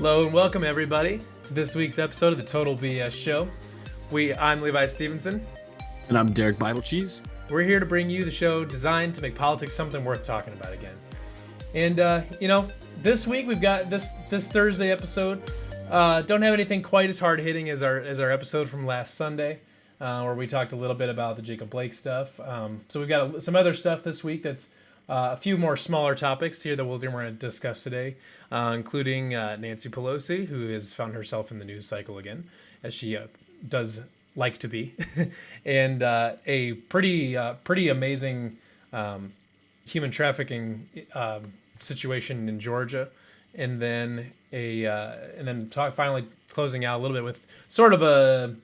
Hello and welcome everybody to this week's episode of the Total BS Show. I'm Levi Stevenson. And I'm Derrick Bible Cheese. We're here to bring you the show designed to make politics something worth talking about again. And, this week we've got this Thursday episode. Don't have anything quite as hard-hitting as our episode from last Sunday, where we talked a little bit about the Jacob Blake stuff. So we've got some other stuff this week that's a few more smaller topics here that we're going to discuss today, including Nancy Pelosi, who has found herself in the news cycle again, as she does like to be, and a pretty amazing human trafficking situation in Georgia, and then finally closing out a little bit with sort of a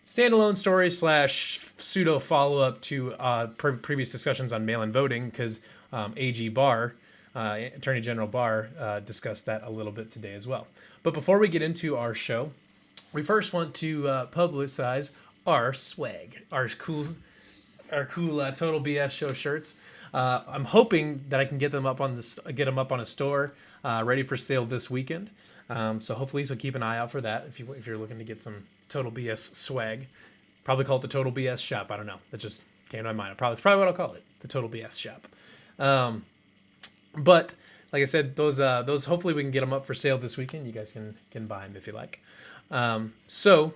standalone story / pseudo follow-up to previous discussions on mail-in voting, because AG Barr, Attorney General Barr, discussed that a little bit today as well. But before we get into our show, we first want to publicize our swag, our cool Total BS Show shirts. I'm hoping that I can get them up on a store, ready for sale this weekend. So keep an eye out for that if you're looking to get some Total BS swag. Probably call it the Total BS Shop. I don't know. That just came to my mind. It's probably what I'll call it, the Total BS Shop. But like I said, those hopefully we can get them up for sale this weekend. You guys can buy them if you like. So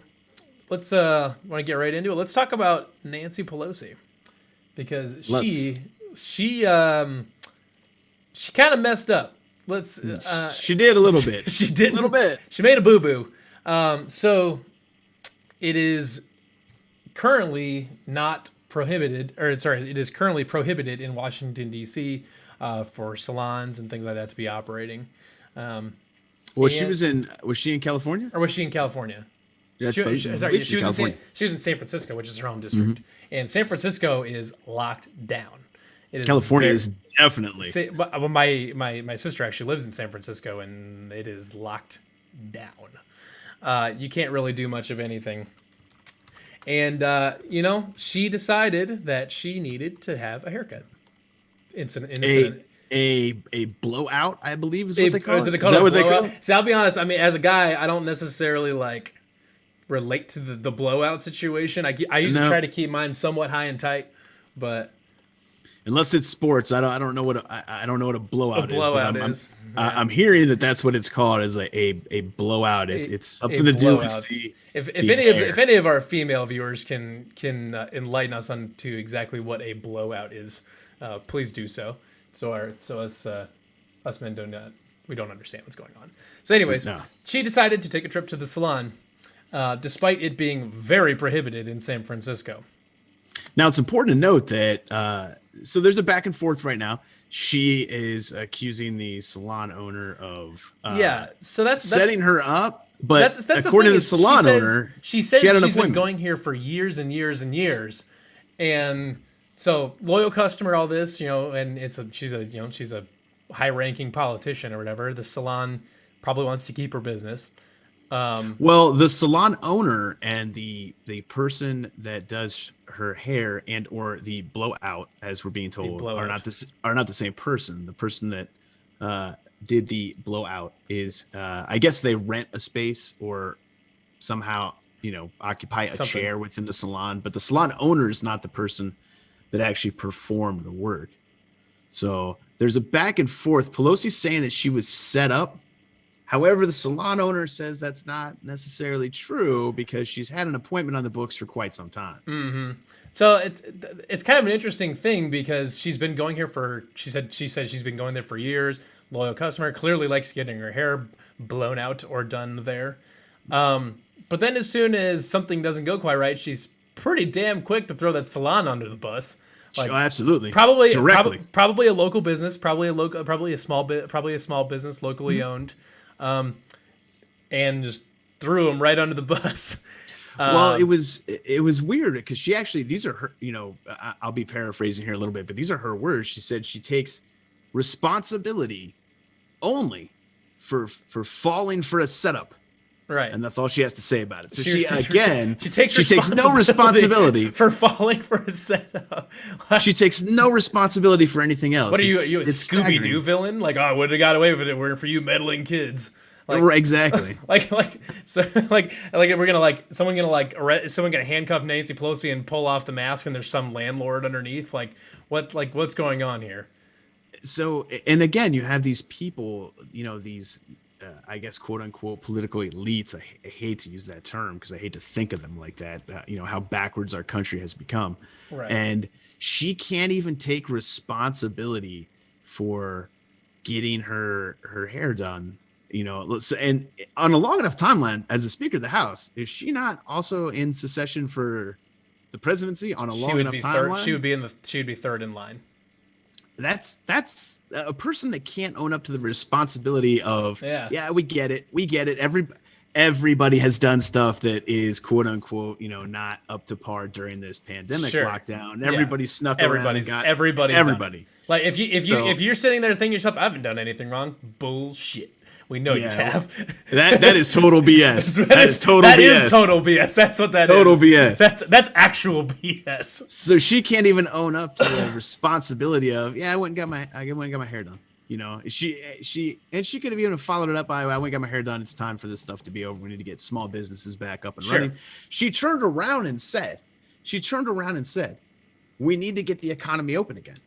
let's want to get right into it. Let's talk about Nancy Pelosi, because she kind of messed up. She did a little bit. She did a little bit. She made a boo-boo. So it is currently not prohibited, it is currently prohibited in Washington, D.C. For salons and things like that to be operating. Was she in California? Or was she in California? She was in San Francisco, which is her home district. Mm-hmm. And San Francisco is locked down. California is definitely. My sister actually lives in San Francisco, and it is locked down. You can't really do much of anything. And, she decided that she needed to have a haircut. A blowout, I believe is what they call it. Is it called a blowout? See, I'll be honest. I mean, as a guy, I don't necessarily relate to the blowout situation. I usually try to keep mine somewhat high and tight, but unless it's sports, I don't know what I don't know what a blowout is. I'm hearing that's what it's called, is a blowout. It's something to do with if any of our female viewers can enlighten us on to exactly what a blowout is, please do so. So us men don't understand what's going on. So anyways, She decided to take a trip to the salon, despite it being very prohibited in San Francisco. Now it's important to note that so there's a back and forth right now. She is accusing the salon owner of that's setting her up. But that's according to the salon owner, she says she's been going here for years and years and years, and so loyal customer, all this, and she's a high-ranking politician or whatever. The salon probably wants to keep her business. Well, the salon owner and the person that does her hair and or the blowout, as we're being told, are not the same person. The person that did the blowout is, I guess they rent a space or somehow occupy a chair within the salon, but the salon owner is not the person that actually performed the work. So there's a back and forth. Pelosi's saying that she was set up. However, the salon owner says that's not necessarily true, because she's had an appointment on the books for quite some time. Mm-hmm. So it's kind of an interesting thing, because she's been going here she said she's been going there for years. Loyal customer, clearly likes getting her hair blown out or done there. But then as soon as something doesn't go quite right, she's pretty damn quick to throw that salon under the bus. Absolutely. Probably a local business, probably a small business locally owned. And just threw him right under the bus. Well, it was weird, because she actually, these are her, I'll be paraphrasing here a little bit, but these are her words. She said she takes responsibility only for falling for a setup. Right. And that's all she has to say about it. So she takes no responsibility for falling for a setup. She takes no responsibility for anything else. What are you a Scooby-Doo villain? Like, I would have got away with it, were for you meddling kids. Exactly. We're gonna someone gonna handcuff Nancy Pelosi and pull off the mask, and there's some landlord underneath. What's going on here? So, and again, you have these people, these, I guess, quote unquote, political elites. I hate to use that term because I hate to think of them like that. How backwards our country has become. Right. And she can't even take responsibility for getting her hair done. And on a long enough timeline as a Speaker of the House, is she not also in secession for the presidency on a long enough timeline? She would be third in line. That's a person that can't own up to the responsibility of, we get it. Everybody has done stuff that is quote unquote, not up to par during this pandemic lockdown. Everybody snuck around and got everybody. Like if you're sitting there thinking to yourself, I haven't done anything wrong. Bullshit. We know you have. That is total BS. That is total BS. That's what that total is. Total BS. That's actual BS. So she can't even own up to the responsibility of, I went and got my hair done. She could have even followed it up by, I went and got my hair done. It's time for this stuff to be over. We need to get small businesses back up and running. She turned around and said, we need to get the economy open again.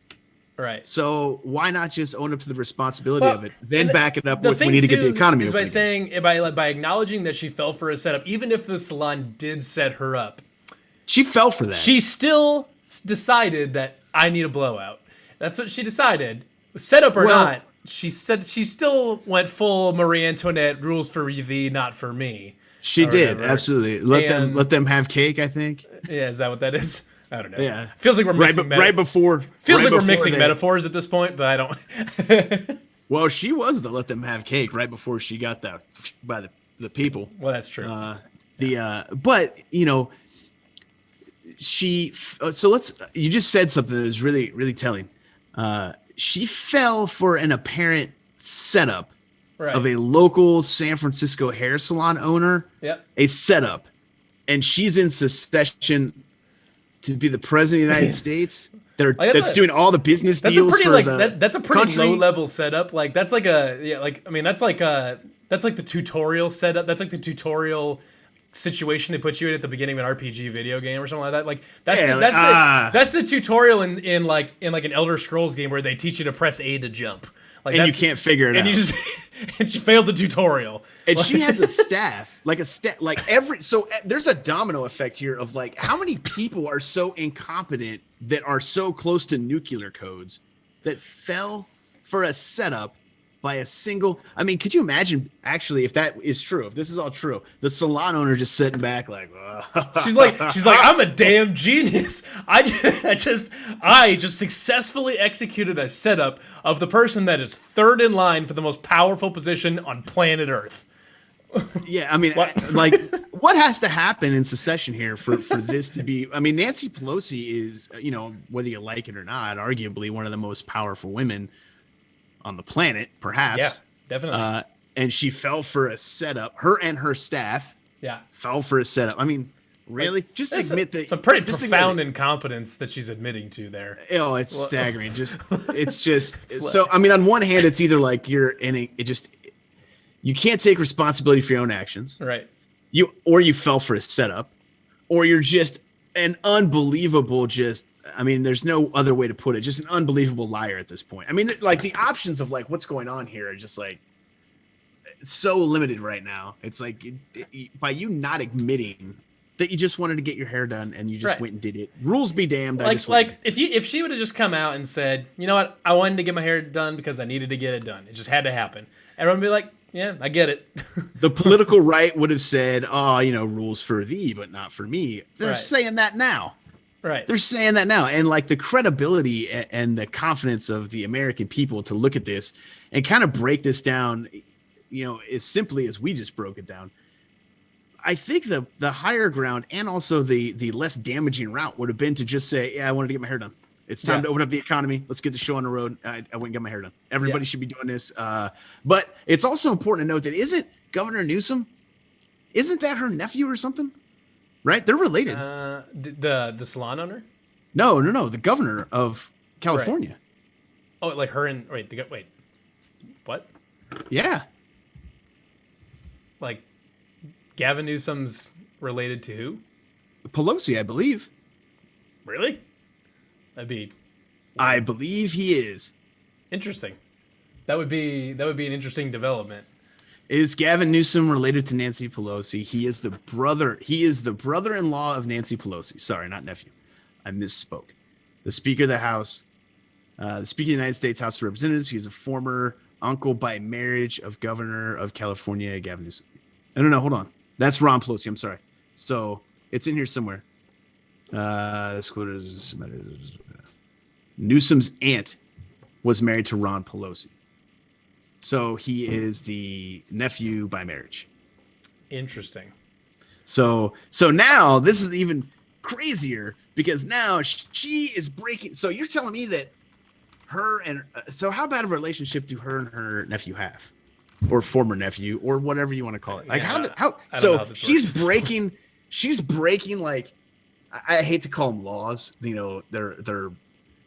Right. So why not just own up to the responsibility of it, then back it up with we need to get the economy open again. By acknowledging that she fell for a setup, even if the salon did set her up. She fell for that. She still decided that I need a blowout. That's what she decided. Set up or not, she said she still went full Marie Antoinette, rules for thee, not for me. She did, absolutely. Let them have cake, I think. Yeah, is that what that is? I don't know. Yeah, feels like we're mixing we're mixing metaphors at this point, but I don't. Well, she was the let them have cake right before she got that by the people. Well, that's true. But she. So you just said something that was really, really telling. She fell for an apparent setup of a local San Francisco hair salon owner. Yep. A setup, and she's in secession to be the president of the United States. That's doing all the business deals that's a pretty low level setup. Like that's like that's like the tutorial setup. That's like the tutorial situation they put you in at the beginning of an RPG video game or something like that. Like that's the tutorial in an Elder Scrolls game where they teach you to press A to jump. Like and you can't figure it out. And she failed the tutorial. And she has a staff, so there's a domino effect here of how many people are so incompetent that are so close to nuclear codes that fell for a setup by a single. I mean, could you imagine actually if that is true, if this is all true, the salon owner just sitting back she's like I'm a damn genius. I just successfully executed a setup of the person that is third in line for the most powerful position on planet Earth. Yeah, I mean, what has to happen in secession here for this to be? I mean, Nancy Pelosi is, whether you like it or not, arguably one of the most powerful women on the planet, perhaps. Yeah, definitely. And she fell for a setup. Her and her staff fell for a setup. I mean, really? Just admit that. It's a pretty profound incompetence that she's admitting to there. Oh, it's staggering. So, I mean, on one hand, it's either you're in you can't take responsibility for your own actions. Right. You fell for a setup, or you're just an unbelievable there's no other way to put it. Just an unbelievable liar at this point. I mean, the options of what's going on here are just so limited right now. It's by you not admitting that you just wanted to get your hair done and you just went and did it. Rules be damned. If she would have just come out and said, you know what, I wanted to get my hair done because I needed to get it done. It just had to happen. Everyone would be like, yeah, I get it. The political right would have said, rules for thee, but not for me. They're saying that now. Right. They're saying that now. And the credibility and the confidence of the American people to look at this and kind of break this down, as simply as we just broke it down. I think the higher ground and also the less damaging route would have been to just say, yeah, I wanted to get my hair done. It's time to open up the economy. Let's get the show on the road. I went and got my hair done. Everybody should be doing this. But it's also important to note that isn't Governor Newsom, isn't that her nephew or something? Right? They're related. The salon owner? No. The governor of California. Right. Oh, her and wait. What? Yeah. like Gavin Newsom's related to who? Pelosi, I believe. Really? I believe he is. Interesting. That would be an interesting development. Is Gavin Newsom related to Nancy Pelosi? He is the brother. He is the brother-in-law of Nancy Pelosi. Sorry, not nephew. I misspoke. The Speaker of the House, the Speaker of the United States House of Representatives. He's a former uncle by marriage of Governor of California, Gavin Newsom. No, hold on. That's Ron Pelosi. I'm sorry. So it's in here somewhere. This quote is Newsom's aunt was married to Ron Pelosi. So he is the nephew by marriage. Interesting. So now this is even crazier because now she is breaking. So you're telling me that her and so how bad of a relationship do her and her nephew have, or former nephew, or whatever you want to call it? Like how? So she's breaking. She's breaking like I hate to call them laws. You know, they're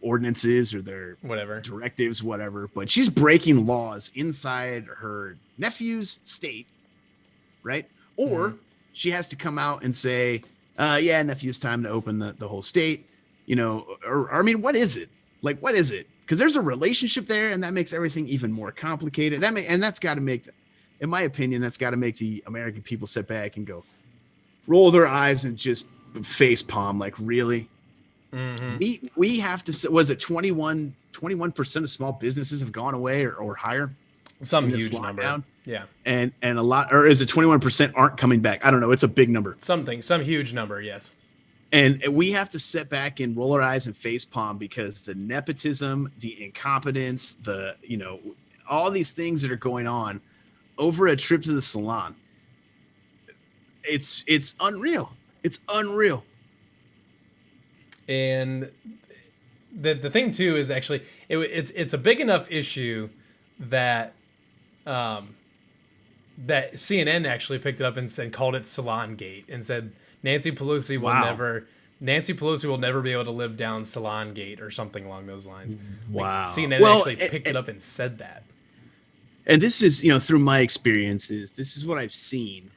ordinances or their whatever directives, whatever. But she's breaking laws inside her nephew's state, right? Or she has to come out and say, "Yeah, nephew, it's time to open the whole state." You know, or I mean, what is it? Like, what is it? Because there's a relationship there, and that makes everything even more complicated. That's got to make, in my opinion, that's got to make the American people sit back and go, roll their eyes and just face palm. Like, really? Mm-hmm. We have to. Was it 21% of small businesses have gone away or higher? Some huge number. Yeah. And a lot, or is it 21% aren't coming back? I don't know. It's a big number. Some huge number. Yes. And we have to sit back and roll our eyes and face palm because the nepotism, the incompetence, all these things that are going on over a trip to the salon. It's unreal. It's unreal. And the thing too is actually it's a big enough issue that that CNN actually picked it up and called it Salon Gate and said Nancy Pelosi will never be able to live down Salon Gate or something along those lines. Wow. Like CNN actually picked it up and said that. And this is, through my experiences, this is what I've seen.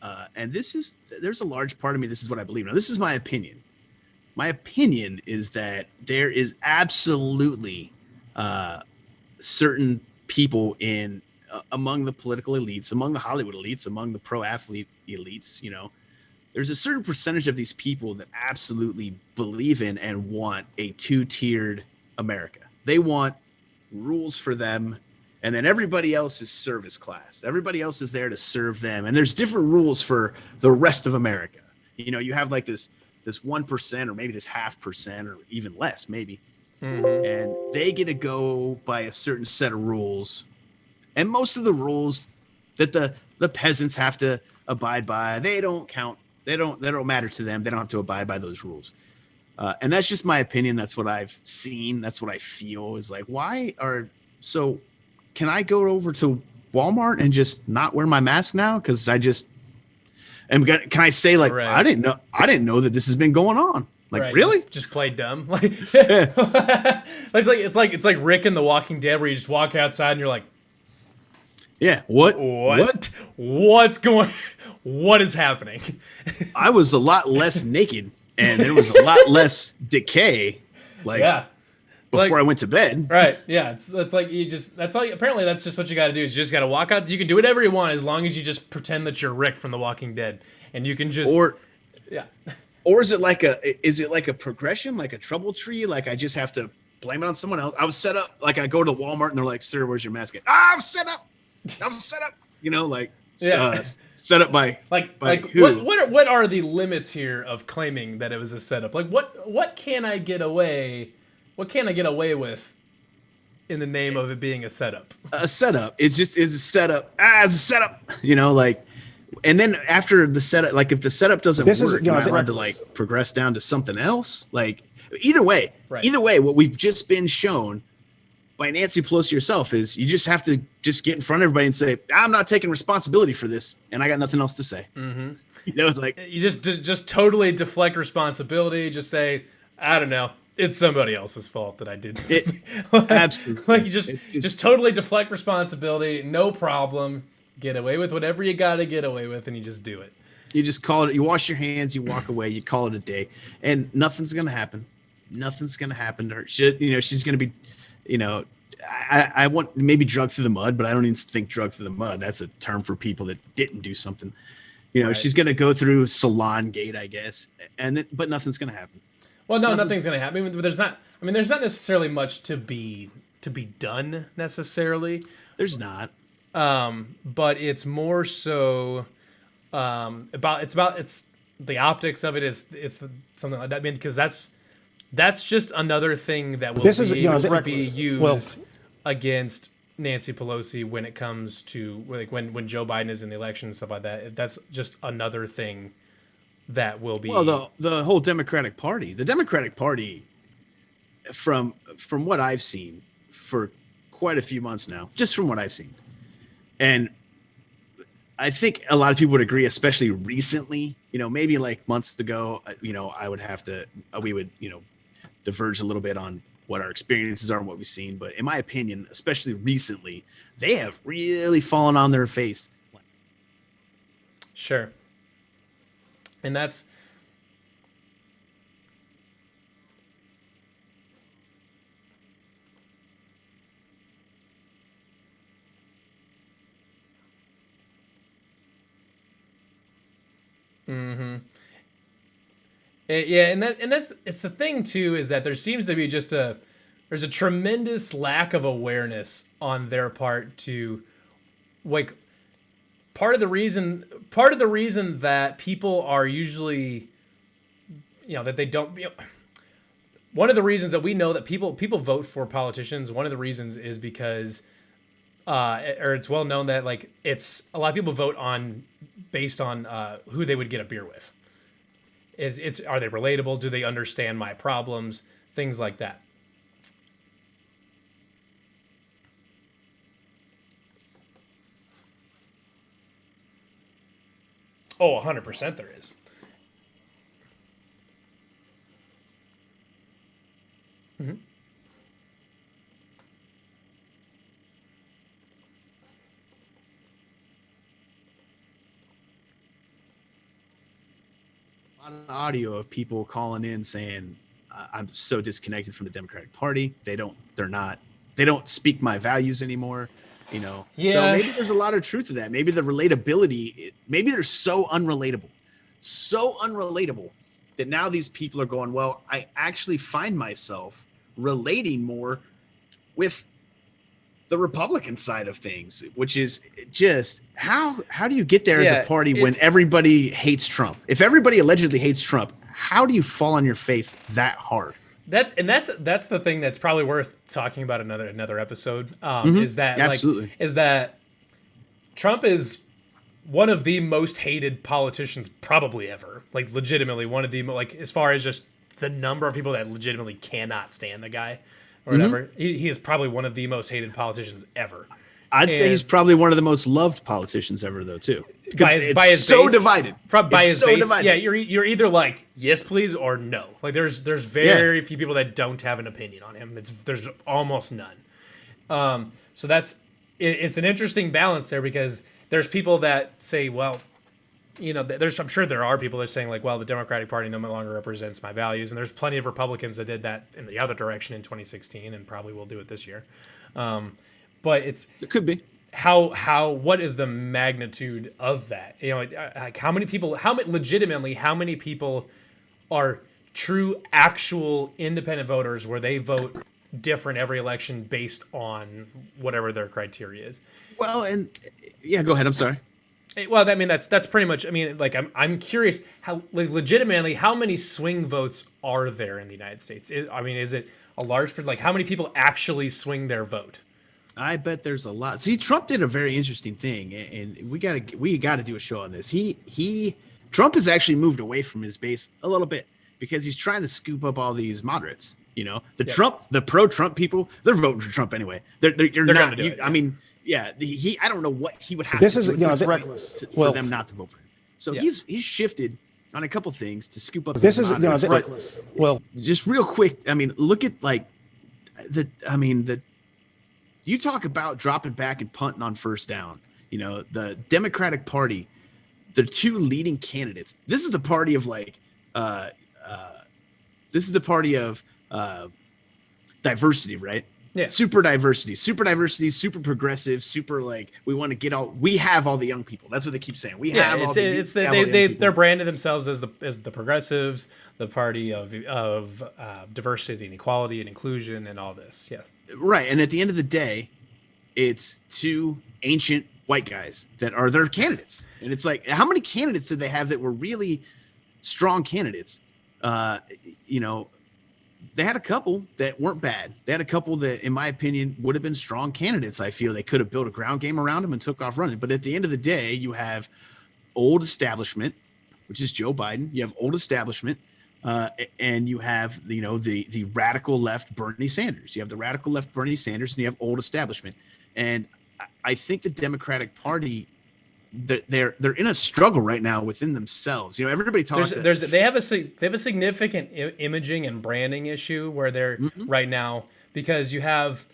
And there's a large part of me, this is what I believe. Now, this is my opinion. My opinion is that there is absolutely certain people among the political elites, among the Hollywood elites, among the pro athlete elites, there's a certain percentage of these people that absolutely believe in and want a two-tiered America. They want rules for them, and then everybody else is service class. Everybody else is there to serve them, and there's different rules for the rest of America. You have like this 1% or maybe this 0.5% or even less maybe, and they get to go by a certain set of rules, and most of the rules that the peasants have to abide by, they don't count. They don't matter to them. They don't have to abide by those rules. And that's just my opinion. That's what I've seen. That's what I feel is like, so can I go over to Walmart and just not wear my mask now? Cause can I say like, right. I didn't know that this has been going on. Like, right. Really? Just play dumb. Like, it's like Rick in The Walking Dead where you just walk outside and you're like, yeah. What is happening? I was a lot less naked and there was a lot less decay. Before I went to bed. Right. Yeah. It's like apparently that's just what you got to do is you just got to walk out. You can do whatever you want as long as you just pretend that you're Rick from The Walking Dead and you can just, or is it like a progression, like a trouble tree? Like I just have to blame it on someone else. I was set up, like I go to Walmart and they're like, "Sir, where's your mask?" I'm set up. Set up by who? What are the limits here of claiming that it was a setup? Like what can I get away? What can I get away with in the name of it being a setup? A setup is a setup. It's a setup. And then after the setup, like if the setup doesn't work, you're allowed to like progress down to something else. Like either way, what we've just been shown by Nancy Pelosi herself is you just have to just get in front of everybody and say, I'm not taking responsibility for this. And I got nothing else to say. Mm-hmm. It's like you just totally deflect responsibility. Just say, I don't know. It's somebody else's fault that I didn't. Absolutely. Like you just totally deflect responsibility. No problem. Get away with whatever you got to get away with, and you just do it. You just call it. You wash your hands. You walk away. You call it a day, and nothing's gonna happen. Nothing's gonna happen to her. She's gonna be, I want maybe drug through the mud, but I don't even think drug through the mud. That's a term for people that didn't do something. Right. She's gonna go through Salon Gate, I guess, but nothing's gonna happen. Well, no, nothing's gonna happen. There's not necessarily much to be done necessarily. There's not. But it's more so it's the optics of it. It's something like that. I mean, because that's just another thing that will be able to be used against Nancy Pelosi when it comes to when Joe Biden is in the election and stuff like that. That's just another thing that will be. Well, the whole Democratic Party, from what I've seen for quite a few months now, just from what I've seen, and I think a lot of people would agree, especially recently, maybe like months ago, we would diverge a little bit on what our experiences are and what we've seen. But in my opinion, especially recently, they have really fallen on their face. Sure. And that's, mm-hmm. Yeah, and that's it's the thing too, is that there seems to be there's a tremendous lack of awareness on their part to, like, part of the reason that people are usually, that they don't, one of the reasons that we know that people vote for politicians, one of the reasons is because or it's well known that, like, it's a lot of people vote based on who they would get a beer with. Are they relatable? Do they understand my problems? Things like that. Oh, 100% there is. Mm-hmm. Audio of people calling in saying, I'm so disconnected from the Democratic Party. They don't speak my values anymore. So maybe there's a lot of truth to that. Maybe the relatability, maybe they're so unrelatable that now these people are going, well, I actually find myself relating more with the Republican side of things, which is just how do you get there as a party when everybody hates Trump? If everybody allegedly hates Trump, how do you fall on your face that hard? That's the thing that's probably worth talking about another episode. Is that absolutely is that Trump is one of the most hated politicians probably ever. Like, legitimately one of the, like, as far as just the number of people that legitimately cannot stand the guy or whatever. He is probably one of the most hated politicians ever. I'd say he's probably one of the most loved politicians ever, though, too. By his so base, divided. By his base, divided. Yeah, you're either like yes please or no. Like, there's very few people that don't have an opinion on him. There's almost none. So it's an interesting balance there, because there's people that say, well, I'm sure there are people that are saying, like, well, the Democratic Party no longer represents my values, and there's plenty of Republicans that did that in the other direction in 2016, and probably will do it this year. But it could be what is the magnitude of that? Like, how many people are true, actual independent voters where they vote different every election based on whatever their criteria is? Well, and go ahead. I'm sorry. Well, I mean, that's pretty much. I mean, like, I'm curious how, like, legitimately, how many swing votes are there in the United States? Is it a large, like, how many people actually swing their vote? I bet there's a lot. See, Trump did a very interesting thing, and we gotta do a show on this. Trump has actually moved away from his base a little bit because he's trying to scoop up all these moderates. The pro-Trump people, they're voting for Trump anyway. They're not. Do it, I mean, I don't know what he would have to do. It's reckless for them not to vote for him. So he's shifted on a couple things to scoop up. This is reckless. Well, just real quick. I mean, look at you talk about dropping back and punting on first down. the Democratic Party, the two leading candidates. This is the party of diversity, right? Yeah. Super diversity, super progressive, super we want to we have all the young people. That's what they keep saying. They're branded themselves as the progressives, the party of diversity and equality and inclusion and all this. Yes. Right. And at the end of the day, it's two ancient white guys that are their candidates. And it's how many candidates did they have that were really strong candidates? They had a couple that weren't bad. They had a couple that, in my opinion, would have been strong candidates. I feel they could have built a ground game around them and took off running. But at the end of the day, you have old establishment, which is Joe Biden. You have old establishment, and you have the radical left Bernie Sanders. You have the radical left Bernie Sanders, and you have old establishment. And I think the Democratic Party, they're in a struggle right now within themselves. Everybody talks. They have a significant imaging and branding issue where they're right now, because you have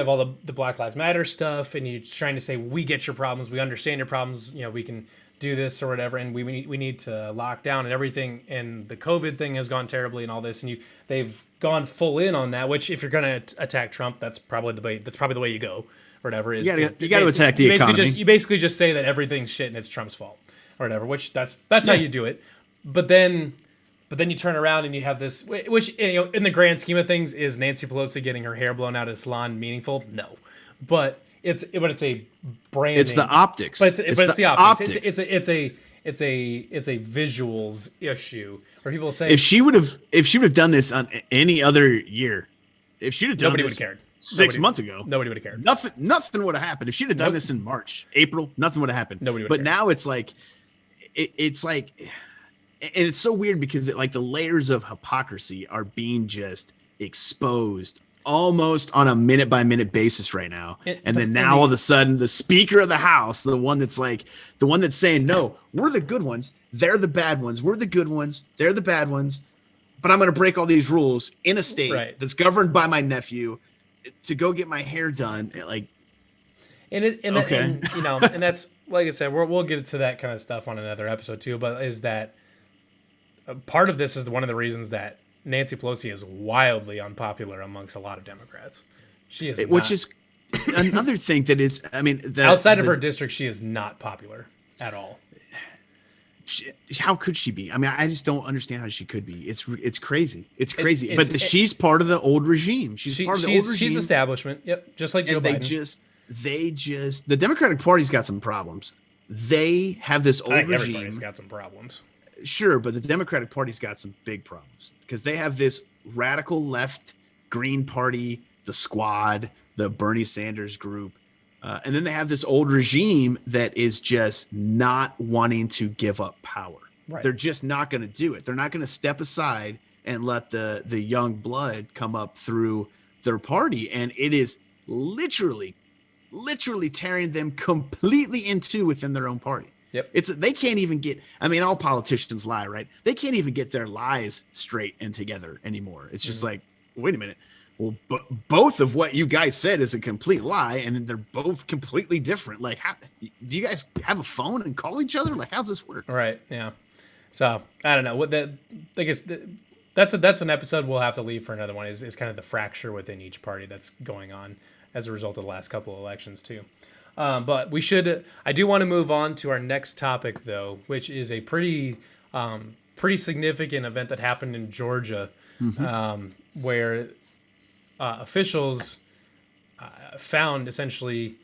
all the Black Lives Matter stuff, and you're trying to say, we get your problems, we understand your problems, we can do this or whatever, and we need to lock down and everything, and the COVID thing has gone terribly and all this, and they've gone full in on that. Which, if you're going to attack Trump, that's probably the way you go. Whatever is you got to attack the economy. You basically just say that everything's shit and it's Trump's fault or whatever, which that's how you do it. But then you turn around and you have this, which in the grand scheme of things, is Nancy Pelosi getting her hair blown out at a salon meaningful? No, but it's a branding. It's the optics. But it's the optics. It's a visuals issue where people say, if she would have done this on any other year, if she'd have done nobody this, would have cared. 6 months ago, nobody would have cared. Nothing would have happened. If she'd have done this in March, April, nothing would have happened. Nobody would. But now it's and it's so weird because the layers of hypocrisy are being just exposed almost on a minute by minute basis right now. And then now all of a sudden, the Speaker of the House, the one that's saying, no, we're the good ones, they're the bad ones. We're the good ones, they're the bad ones. But I'm going to break all these rules in a state that's governed by my nephew to go get my hair done. And that's, like I said, we'll get to that kind of stuff on another episode too. But is that part of this is one of the reasons that Nancy Pelosi is wildly unpopular amongst a lot of Democrats. She is, which is another thing that is, outside of her district, she is not popular at all. How could she be? I just don't understand how she could be. It's crazy. It's crazy. But she's part of the old regime. She's part of the old regime. She's establishment. Yep. Just like Joe Biden. The Democratic Party's got some problems. They have this old regime. Everybody's got some problems. Sure, but the Democratic Party's got some big problems because they have this radical left Green Party, the Squad, the Bernie Sanders group. And then they have this old regime that is just not wanting to give up power. Right. They're just not going to do it. They're not going to step aside and let the young blood come up through their party. And it is literally tearing them completely in two within their own party. Yep. They can't even get, all politicians lie, right? They can't even get their lies straight and together anymore. It's just wait a minute. Well, both of what you guys said is a complete lie, and they're both completely different. How do you guys have a phone and call each other? How's this work? Right. Yeah. So I don't know what that. I guess that's an episode we'll have to leave for another one. Is kind of the fracture within each party that's going on as a result of the last couple of elections too. But we should. I do want to move on to our next topic though, which is a pretty significant event that happened in Georgia, where officials found essentially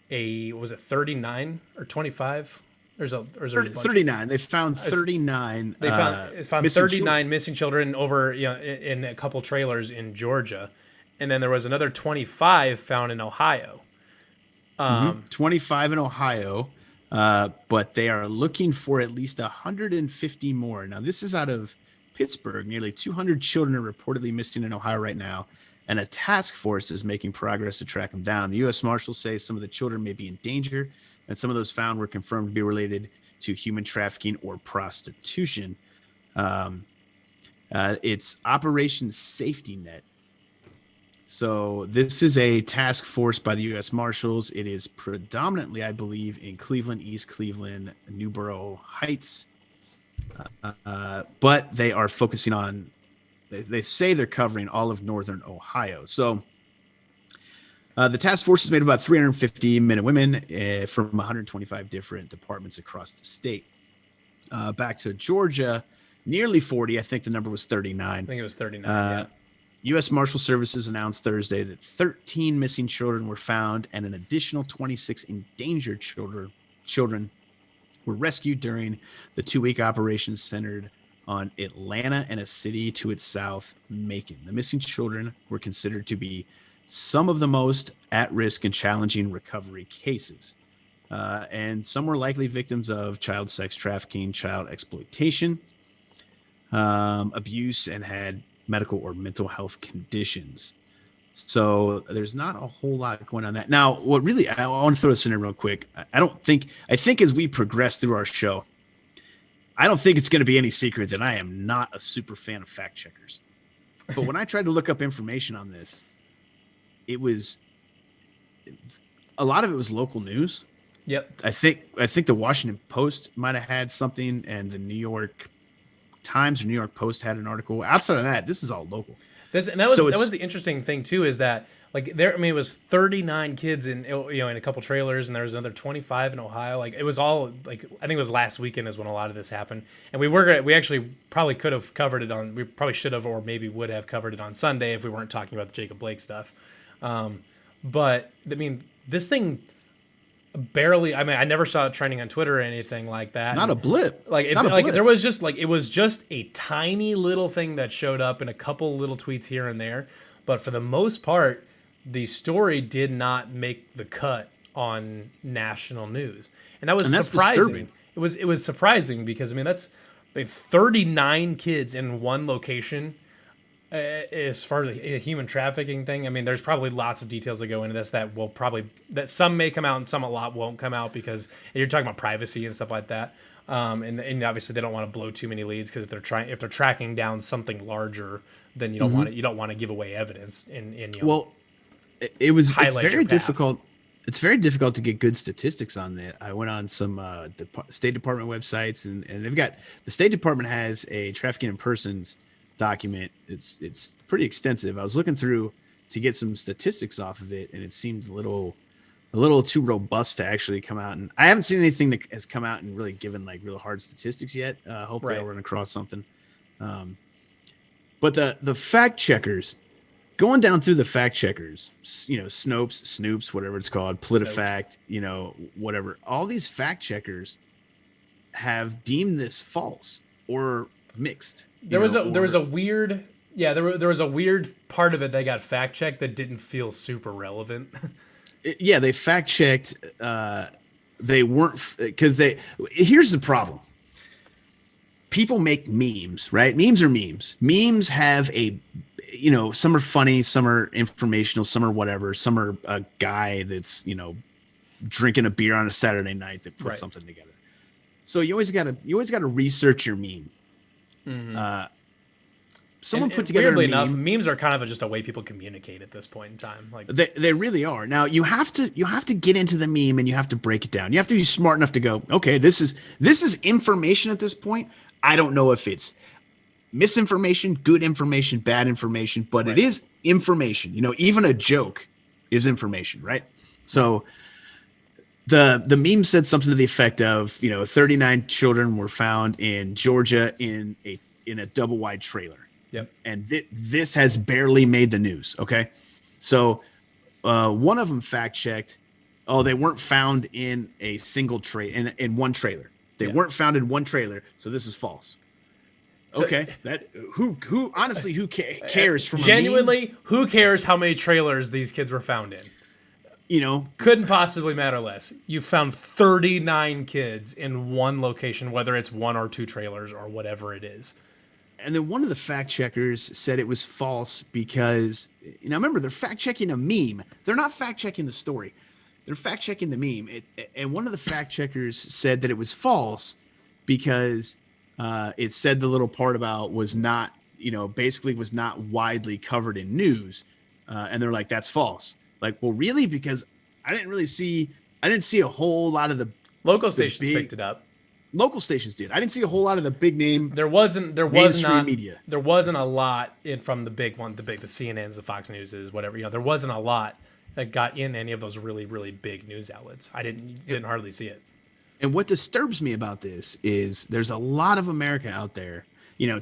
was it 39 or 25? There's a 39. They found 39. They found 39 missing children over in a couple trailers in Georgia, and then there was another 25 found in Ohio. 25 in Ohio, but they are looking for at least 150 more. Now, this is out of Pittsburgh. Nearly 200 children are reportedly missing in Ohio right now, and a task force is making progress to track them down. The U.S. Marshals say some of the children may be in danger, and some of those found were confirmed to be related to human trafficking or prostitution. It's Operation Safety Net. So this is a task force by the U.S. Marshals. It is predominantly, I believe, in Cleveland, East Cleveland, Newborough Heights. But they are focusing on, they say they're covering all of northern Ohio. So the task force is made of about 350 men and women from 125 different departments across the state. Back to Georgia, nearly 40. I think the number was 39. I think it was 39, yeah. U.S. Marshal Services announced Thursday that 13 missing children were found and an additional 26 endangered children were rescued during the 2-week operation centered on Atlanta and a city to its south, Macon. The missing children were considered to be some of the most at-risk and challenging recovery cases. And some were likely victims of child sex trafficking, child exploitation, abuse, and had medical or mental health conditions. So there's not a whole lot going on that. Now, what really, I want to throw this in there real quick. I think as we progress through our show, I don't think it's going to be any secret that I am not a super fan of fact checkers. But when I tried to look up information on this, a lot of it was local news. Yep. I think the Washington Post might have had something, and the New York Times or New York Post had an article. Outside of that, this is all local. That was the interesting thing too, is that it was 39 kids in a couple trailers, and there was another 25 in Ohio. Like, it was all, like, I think it was last weekend is when a lot of this happened. And we actually probably could have covered it on, we probably should have, or maybe would have covered it on Sunday if we weren't talking about the Jacob Blake stuff. But I mean, this thing barely, I never saw it trending on Twitter or anything like that. Not a blip. There was just it was just a tiny little thing that showed up in a couple little tweets here and there. But for the most part, the story did not make the cut on national news. And that was surprising. Disturbing. It was surprising because, I mean, that's 39 kids in one location. As far as a human trafficking thing, I mean, there's probably lots of details that go into this that some may come out and some a lot won't come out, because you're talking about privacy and stuff like that. And obviously they don't want to blow too many leads, because if they're tracking down something larger, then you don't want to give away evidence. It's very difficult. It's very difficult to get good statistics on that. I went on some State Department websites, and they've got, the State Department has a trafficking in persons document. It's pretty extensive. I was looking through to get some statistics off of it, and it seemed a little too robust to actually come out. And I haven't seen anything that has come out and really given like real hard statistics yet. Hopefully I'll run across something. But the fact checkers, going down through the fact checkers, Snopes, whatever it's called, PolitiFact, whatever. All these fact checkers have deemed this false or mixed. There was a weird part of it that got fact checked that didn't feel super relevant. Yeah, they fact checked. They weren't, because here's the problem. People make memes, right? Memes are memes. Memes have some are funny, some are informational, some are whatever. Some are a guy that's, drinking a beer on a Saturday night that puts something together. So you always got to research your meme. Mm-hmm. Someone put together weirdly a meme. enough, memes are kind of just a way people communicate at this point in time. Like, they really are. Now you have to get into the meme, and you have to break it down. You have to be smart enough to go, okay, this is information at this point. I don't know if it's misinformation, good information, bad information, but it is information. Even a joke is information, right? So the meme said something to the effect of, 39 children were found in Georgia in a double wide trailer. Yep. And this has barely made the news. Okay. So one of them fact checked. Oh, they weren't found in a single in one trailer. They weren't found in one trailer. So this is false. So, okay. That who honestly, who cares from genuinely, who cares how many trailers these kids were found in? Couldn't possibly matter less. You found 39 kids in one location, whether it's one or two trailers or whatever it is. And then one of the fact checkers said it was false because, remember, they're fact checking a meme. They're not fact checking the story. They're fact checking the meme. And one of the fact checkers said that it was false because it said the little part about was not, basically was not widely covered in news. and they're like, that's false. Like, well, really? Because I didn't see a whole lot of the local stations picked it up. Local stations did. I didn't see a whole lot of the big name. There was not media. There wasn't a lot from the big one, the CNNs, the Fox Newses, whatever. There wasn't a lot that got in any of those really, really big news outlets. I didn't hardly see it. And what disturbs me about this is there's a lot of America out there.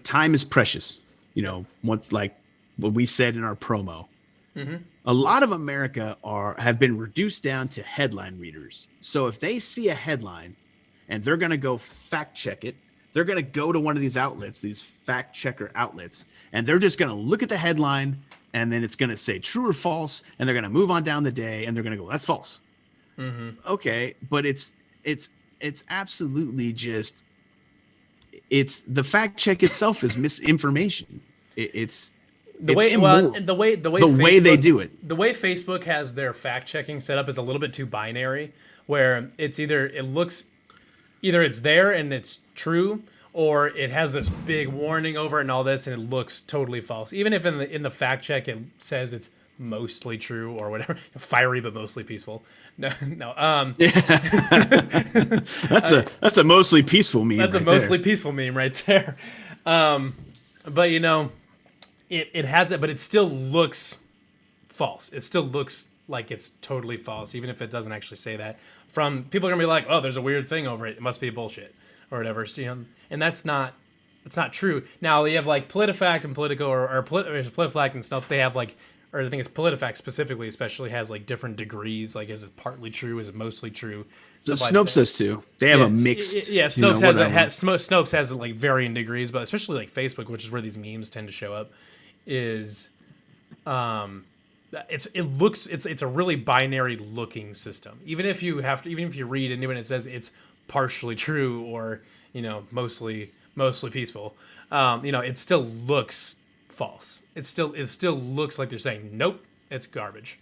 Time is precious. What we said in our promo. Mm-hmm. A lot of America have been reduced down to headline readers. So if they see a headline and they're going to go fact check it, they're going to go to one of these outlets, these fact checker outlets, and they're just going to look at the headline, and then it's going to say true or false, and they're going to move on down the day, and they're going to go, that's false. Mm-hmm. Okay, but it's absolutely just, the fact check itself is misinformation. The way they do it. The way Facebook has their fact checking set up is a little bit too binary, where it's either it's there and it's true, or it has this big warning over it and all this, and it looks totally false. Even if in the fact check it says it's mostly true or whatever, fiery but mostly peaceful. No. That's a mostly peaceful meme. That's a mostly peaceful meme right there. But it has it, but it still looks false. It still looks like it's totally false, even if it doesn't actually say that. People are gonna be like, oh, there's a weird thing over it. It must be bullshit or whatever. So, and it's not true. Now you have like PolitiFact and Politico or PolitiFact and Snopes. They have or I think it's PolitiFact specifically, especially has like different degrees. Like, is it partly true? Is it mostly true? So Snopes does too. They have a mixed. Snopes has like varying degrees, but especially like Facebook, which is where these memes tend to show up, is it's a really binary looking system. Even if you read into it and it says it's partially true or mostly peaceful, it still looks false. It still looks like they're saying nope, it's garbage.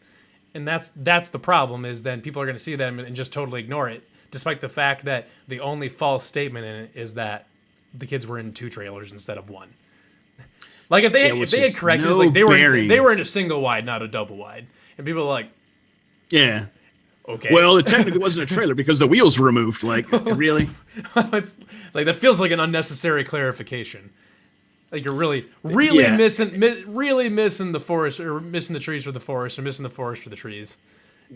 And that's the problem, is then people are going to see them and just totally ignore it, despite the fact that the only false statement in it is that the kids were in 2 trailers instead of 1. Like if they had corrected, it's like they were in a single wide, not a double wide, and people are like, yeah, okay. Well, it technically wasn't a trailer because the wheels were removed. Like, really? It's like that feels like an unnecessary clarification. Like you're really missing the forest, or missing the trees for the forest, or missing the forest for the trees.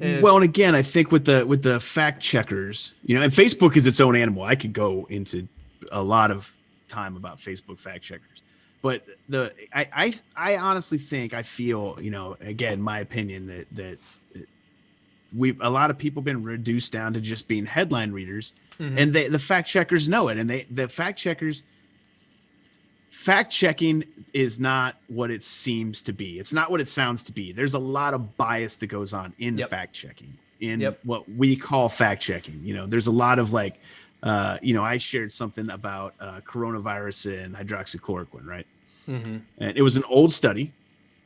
And again, I think with the fact checkers, and Facebook is its own animal. I could go into a lot of time about Facebook fact checkers. But I honestly think, I feel, again, my opinion that a lot of people have been reduced down to just being headline readers, mm-hmm. and the fact checkers know it, and the fact checking is not what it seems to be. It's not what it sounds to be. There's a lot of bias that goes on in fact checking, what we call fact checking. There's a lot of like, I shared something about coronavirus and hydroxychloroquine, right? Mm-hmm. And it was an old study,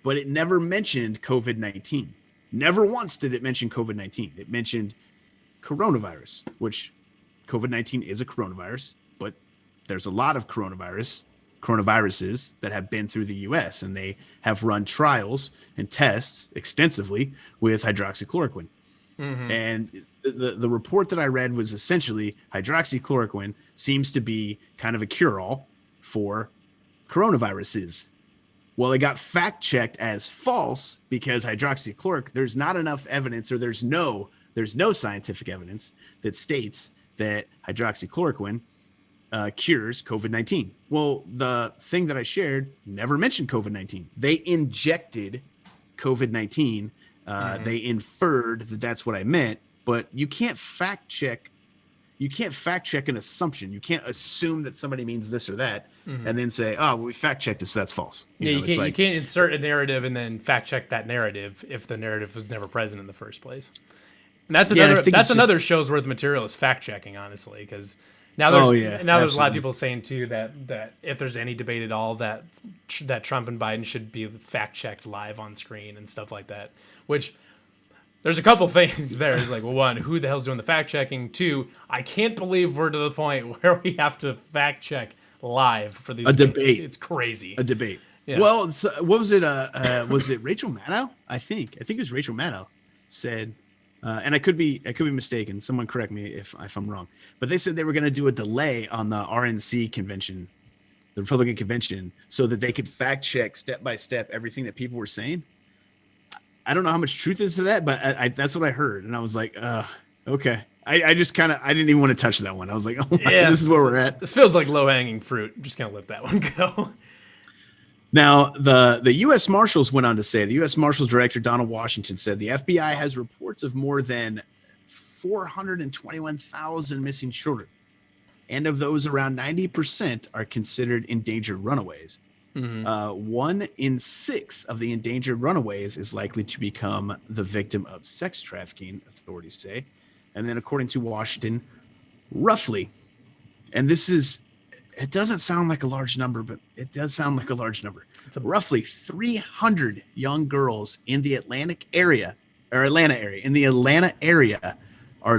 but it never mentioned COVID-19. Never once did it mention COVID-19. It mentioned coronavirus, which COVID-19 is a coronavirus, but there's a lot of coronaviruses that have been through the U.S., and they have run trials and tests extensively with hydroxychloroquine. Mm-hmm. And the report that I read was essentially hydroxychloroquine seems to be kind of a cure-all for coronaviruses. Well, it got fact checked as false because hydroxychloroquine, there's not enough evidence, or there's no scientific evidence that states that hydroxychloroquine cures COVID-19. Well, the thing that I shared never mentioned COVID-19. They injected COVID-19. Mm-hmm. They inferred that that's what I meant, but you can't fact check. You can't fact check an assumption. You can't assume that somebody means this or that, mm-hmm. and then say, "Oh, well, we fact checked this, so that's false." You can't insert a narrative and then fact check that narrative if the narrative was never present in the first place. And that's another show's worth of material, is fact checking, honestly, because now there's a lot of people saying too that if there's any debate at all, that Trump and Biden should be fact checked live on screen and stuff like that, which. There's a couple things there. It's like, well, one, who the hell's doing the fact checking? 2, I can't believe we're to the point where we have to fact check live for these debate. It's crazy. A debate. Yeah. Well, so, what was it? Was it Rachel Maddow? I think it was Rachel Maddow said, and I could be mistaken. Someone correct me if I'm wrong. But they said they were going to do a delay on the RNC convention, the Republican convention, so that they could fact check step by step everything that people were saying. I don't know how much truth is to that, but I that's what I heard, and I was like, okay. I just kind of I didn't even want to touch that one. I was like, oh my, this is where we're at. This feels like low hanging fruit. I'm just gonna let that one go. Now, the U.S. Marshals went on to say, the U.S. Marshals Director, Donald Washington, said the FBI has reports of more than 421,000 missing children. And of those, around 90% are considered endangered runaways. 1 in 6 of the endangered runaways is likely to become the victim of sex trafficking, authorities say. And then according to Washington, roughly, and this is, it doesn't sound like a large number, but it does sound like a large number. It's roughly 300 young girls in the Atlanta area are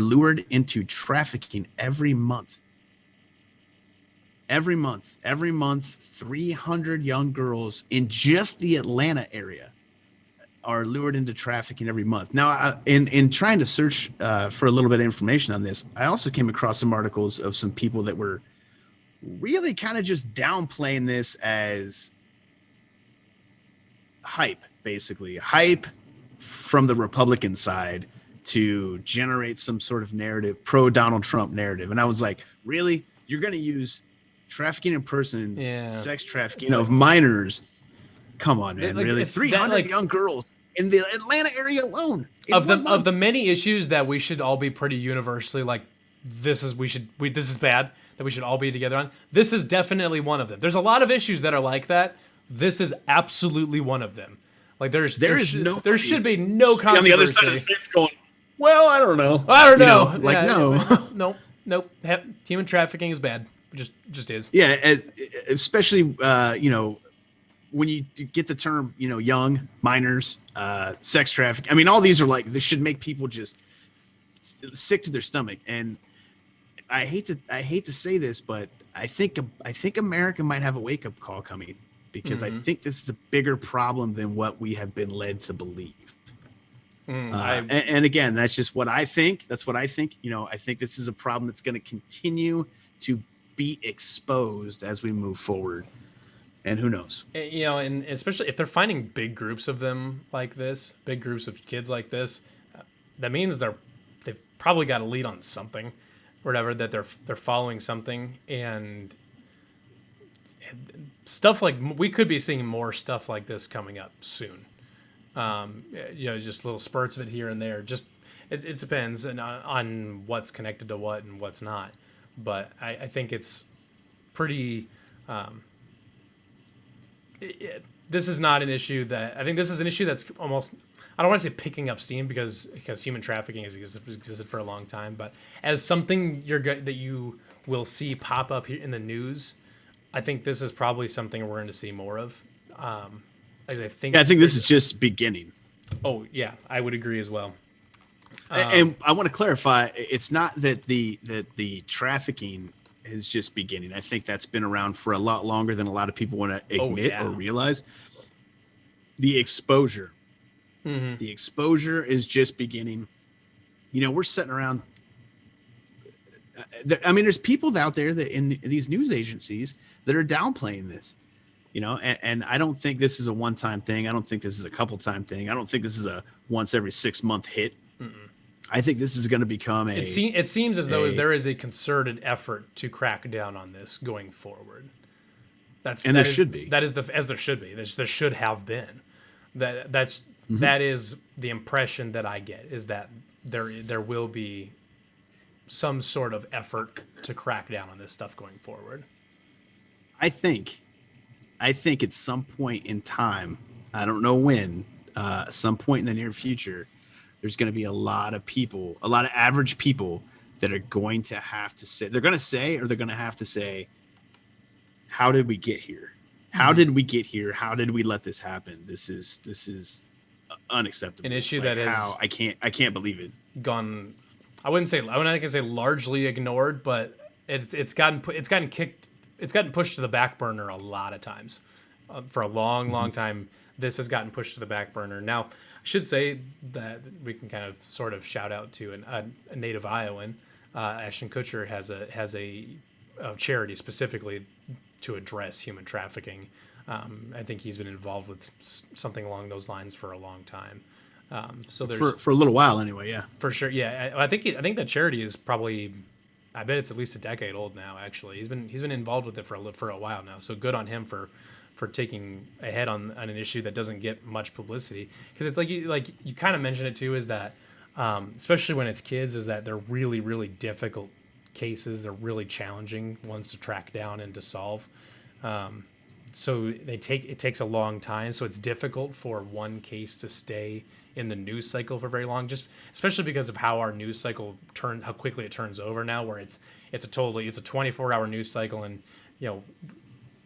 lured into trafficking every month. Every month, 300 young girls in just the Atlanta area are lured into trafficking every month. Now, in trying to search for a little bit of information on this, I also came across some articles of some people that were really kind of just downplaying this as hype, basically hype from the Republican side to generate some sort of narrative, pro Donald Trump narrative. And I was like, really? You're going to use trafficking in persons, sex trafficking of minors? Come on, man. Really? 300 young girls in the Atlanta area alone. Of the many issues that we should all be pretty universally like, this is bad, that we should all be together on. This is definitely one of them. There's a lot of issues that are like that. This is absolutely one of them. Like there should be no controversy. On the other side of the fence going, well, I don't know. Nope. Human trafficking is bad. Just is. Yeah, especially when you get the term, young minors, sex trafficking. I mean, all these are like, this should make people just sick to their stomach. And I hate to say this, but I think America might have a wake up call coming, because I think this is a bigger problem than what we have been led to believe. And again, that's just what I think. That's what I think. I think this is a problem that's going to continue to be exposed as we move forward. And who knows? And especially if they're finding big groups of them like this, big groups of kids like this, that means they've probably got a lead on something, or whatever, that they're following something, and stuff like, we could be seeing more stuff like this coming up soon. Just little spurts of it here and there. Just it depends on what's connected to what and what's not. But I think it's pretty. This is not an issue that I think this is an issue that's almost, I don't want to say picking up steam, because human trafficking has existed for a long time, but as something that you will see pop up here in the news, I think this is probably something we're going to see more of. I think this is just beginning. Oh yeah, I would agree as well. And I want to clarify, it's not that the trafficking is just beginning. I think that's been around for a lot longer than a lot of people want to admit or realize. The exposure. The exposure is just beginning. We're sitting around. There's people out there that in these news agencies that are downplaying this. And I don't think this is a one-time thing. I don't think this is a couple-time thing. I don't think this is a once every 6-month hit. I think this is going to become It seems as though there is a concerted effort to crack down on this going forward. There should be. That is as there should be. There should have been. That is the impression that I get, is that there will be some sort of effort to crack down on this stuff going forward. I think at some point in time, I don't know when, some point in the near future, there's going to be a lot of average people that are going to have to say, they're going to have to say, how did we get here? How did we get here? How did we let this happen? This is unacceptable. An issue that is, I can't believe it. Gone. I wouldn't say largely ignored, but it's gotten pushed to the back burner a lot of times. For a long time, this has gotten pushed to the back burner. Now, I should say that we can kind of sort of shout out to a native Iowan. Ashton Kutcher has a charity specifically to address human trafficking. I think he's been involved with something along those lines for a long time. So there's for a little while anyway. Yeah, for sure. Yeah, I think that charity is probably, I bet it's at least a decade old now. Actually, he's been involved with it for a while now. So good on him for taking a head on an issue that doesn't get much publicity. Because it's like you kind of mentioned it too, is that especially when it's kids, is that they're really, really difficult cases. They're really challenging ones to track down and to solve. So it takes a long time. So it's difficult for one case to stay in the news cycle for very long, just especially because of how our news cycle how quickly it turns over now, where it's a 24-hour news cycle, and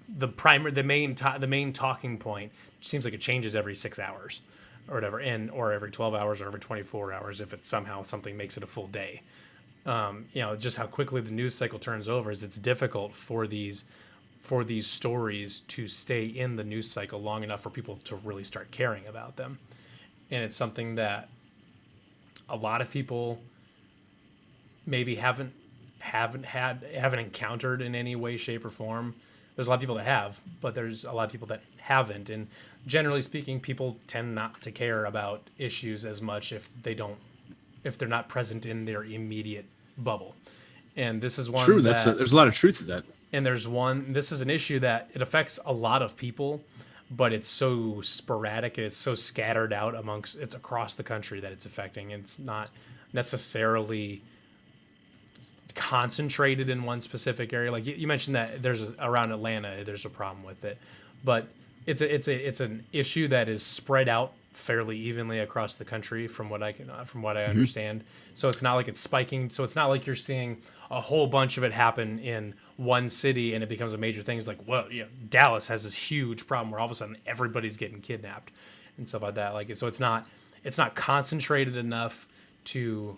the main talking point seems like it changes every 6 hours or whatever, or every 12 hours or every 24 hours if it's somehow something makes it a full day. Just how quickly the news cycle turns over is it's difficult for these stories to stay in the news cycle long enough for people to really start caring about them. And it's something that a lot of people maybe haven't encountered in any way, shape, or form. There's a lot of people that have, but there's a lot of people that haven't. And generally speaking, people tend not to care about issues as much if they're not present in their immediate bubble. And this is one. True. There's a lot of truth to that. And this is an issue that it affects a lot of people, but it's so sporadic, it's so scattered out it's across the country that it's affecting. It's not necessarily concentrated in one specific area. Like you mentioned that around Atlanta, there's a problem with it, but it's an issue that is spread out fairly evenly across the country from what I understand. So it's not like it's spiking. So it's not like you're seeing a whole bunch of it happen in one city and it becomes a major thing. It's like, well, Dallas has this huge problem where all of a sudden everybody's getting kidnapped and stuff like that. Like, so it's not concentrated enough to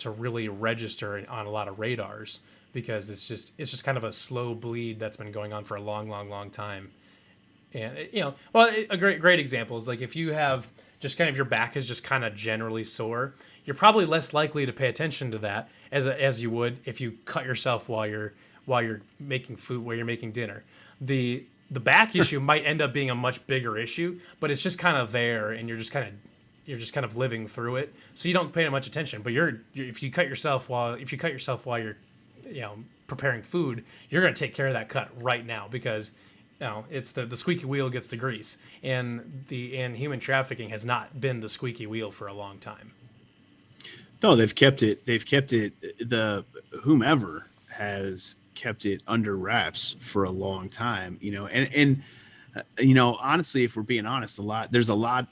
really register on a lot of radars, because it's just kind of a slow bleed that's been going on for a long time. And a great example is like if you have just kind of your back is just kind of generally sore, you're probably less likely to pay attention to that as you would if you cut yourself while you're making food, while you're making dinner. The back issue might end up being a much bigger issue, but it's just kind of there, and you're just kind of living through it, so you don't pay much attention. But if you cut yourself while you're preparing food, you're going to take care of that cut right now, because it's the squeaky wheel gets the grease, and human trafficking has not been the squeaky wheel for a long time. No, they've kept it. The whomever has kept it under wraps for a long time. Honestly, if we're being honest, there's a lot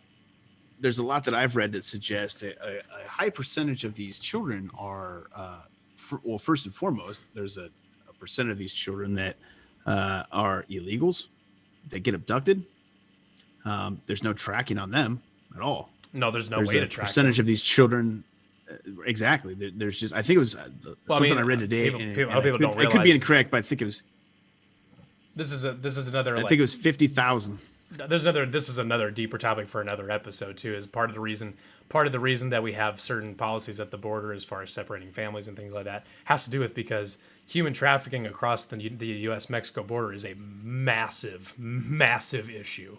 that I've read that suggests that a high percentage of these children are, first and foremost, there's a percent of these children that are illegals. They get abducted. There's no tracking on them at all. No, there's no way to track percentage them. of these children. Exactly. There's just, I think it was something I read today. People don't realize. It could be incorrect, but I think it was. This is another. I think it was 50,000. This is another deeper topic for another episode too. Is part of the reason that we have certain policies at the border as far as separating families and things like that has to do with because human trafficking across the U.S.-Mexico border is a massive issue.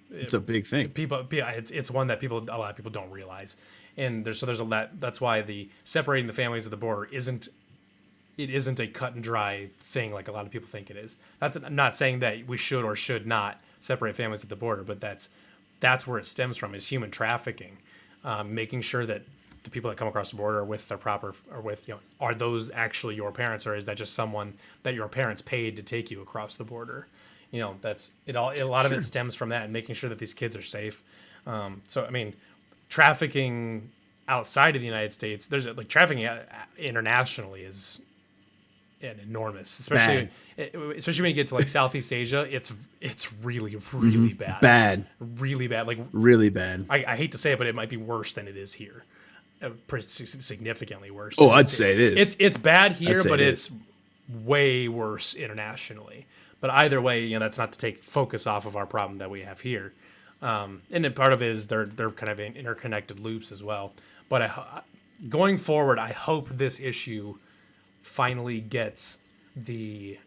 It's a big thing. It's one that a lot of people don't realize, and there's a lot. That's why the separating the families at the border isn't a cut and dry thing like a lot of people think it is. I'm not saying that we should or should not separate families at the border, but that's where it stems from, is human trafficking, making sure that the people that come across the border are with their proper, are those actually your parents, or is that just someone that your parents paid to take you across the border? That's it. A lot of it stems from that, and making sure that these kids are safe. Trafficking outside of the United States, there's trafficking internationally is enormous, especially when you get to Southeast Asia. It's really bad. Really bad. Really bad. I hate to say it, but it might be worse than it is here. Significantly worse. Oh, I'd say it is. It's bad here, but it's way worse internationally. But either way, that's not to take focus off of our problem that we have here. And then part of it is they're kind of in interconnected loops as well. But going forward, I hope this issue finally gets the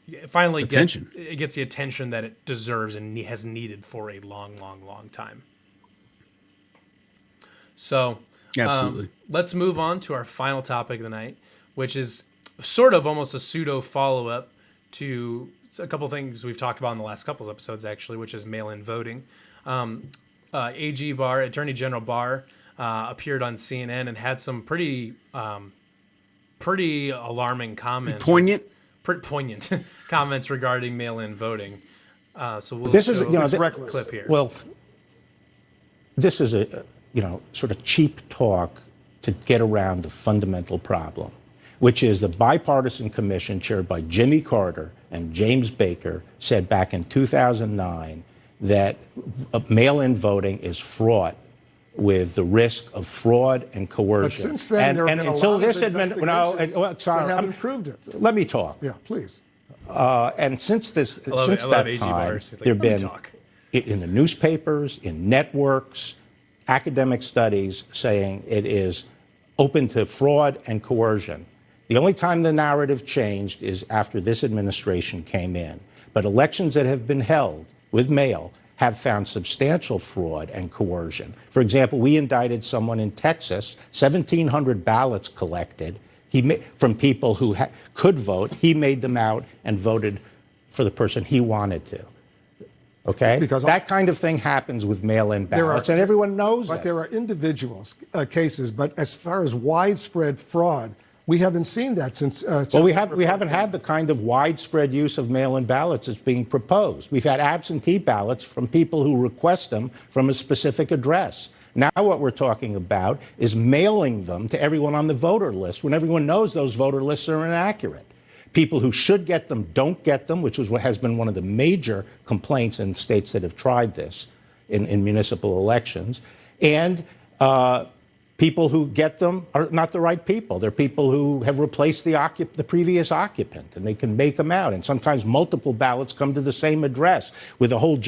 attention. Gets the attention that it deserves and has needed for a long, long, long time. So absolutely, let's move on to our final topic of the night, which is sort of almost a pseudo follow-up to a couple things we've talked about in the last couple of episodes, actually, which is mail-in voting. AG Barr, Attorney General Barr, appeared on CNN and had some pretty alarming comments. Pretty poignant comments regarding mail-in voting. So we'll this show is, reckless clip here. Well, this is a sort of cheap talk to get around the fundamental problem, which is the bipartisan commission chaired by Jimmy Carter and James Baker said back in 2009 that mail-in voting is fraught with the risk of fraud and coercion. But since then, and until this administration, they haven't proved it. Let me talk. Yeah, please. And since that time, there have been in the newspapers, in networks, academic studies saying it is open to fraud and coercion. The only time the narrative changed is after this administration came in. But elections that have been held with mail have found substantial fraud and coercion. For example, we indicted someone in Texas, 1,700 ballots collected from people who could vote. He made them out and voted for the person he wanted to. Okay? Because that kind of thing happens with mail-in ballots, and everyone knows that. But there are individual cases, but as far as widespread fraud, we haven't seen that since. Well, we haven't had the kind of widespread use of mail-in ballots that's being proposed. We've had absentee ballots from people who request them from a specific address. Now what we're talking about is mailing them to everyone on the voter list when everyone knows those voter lists are inaccurate. People who should get them don't get them, which was what has been one of the major complaints in states that have tried this in municipal elections. And people who get them are not the right people. They're people who have replaced the previous occupant, and they can make them out. And sometimes multiple ballots come to the same address with a whole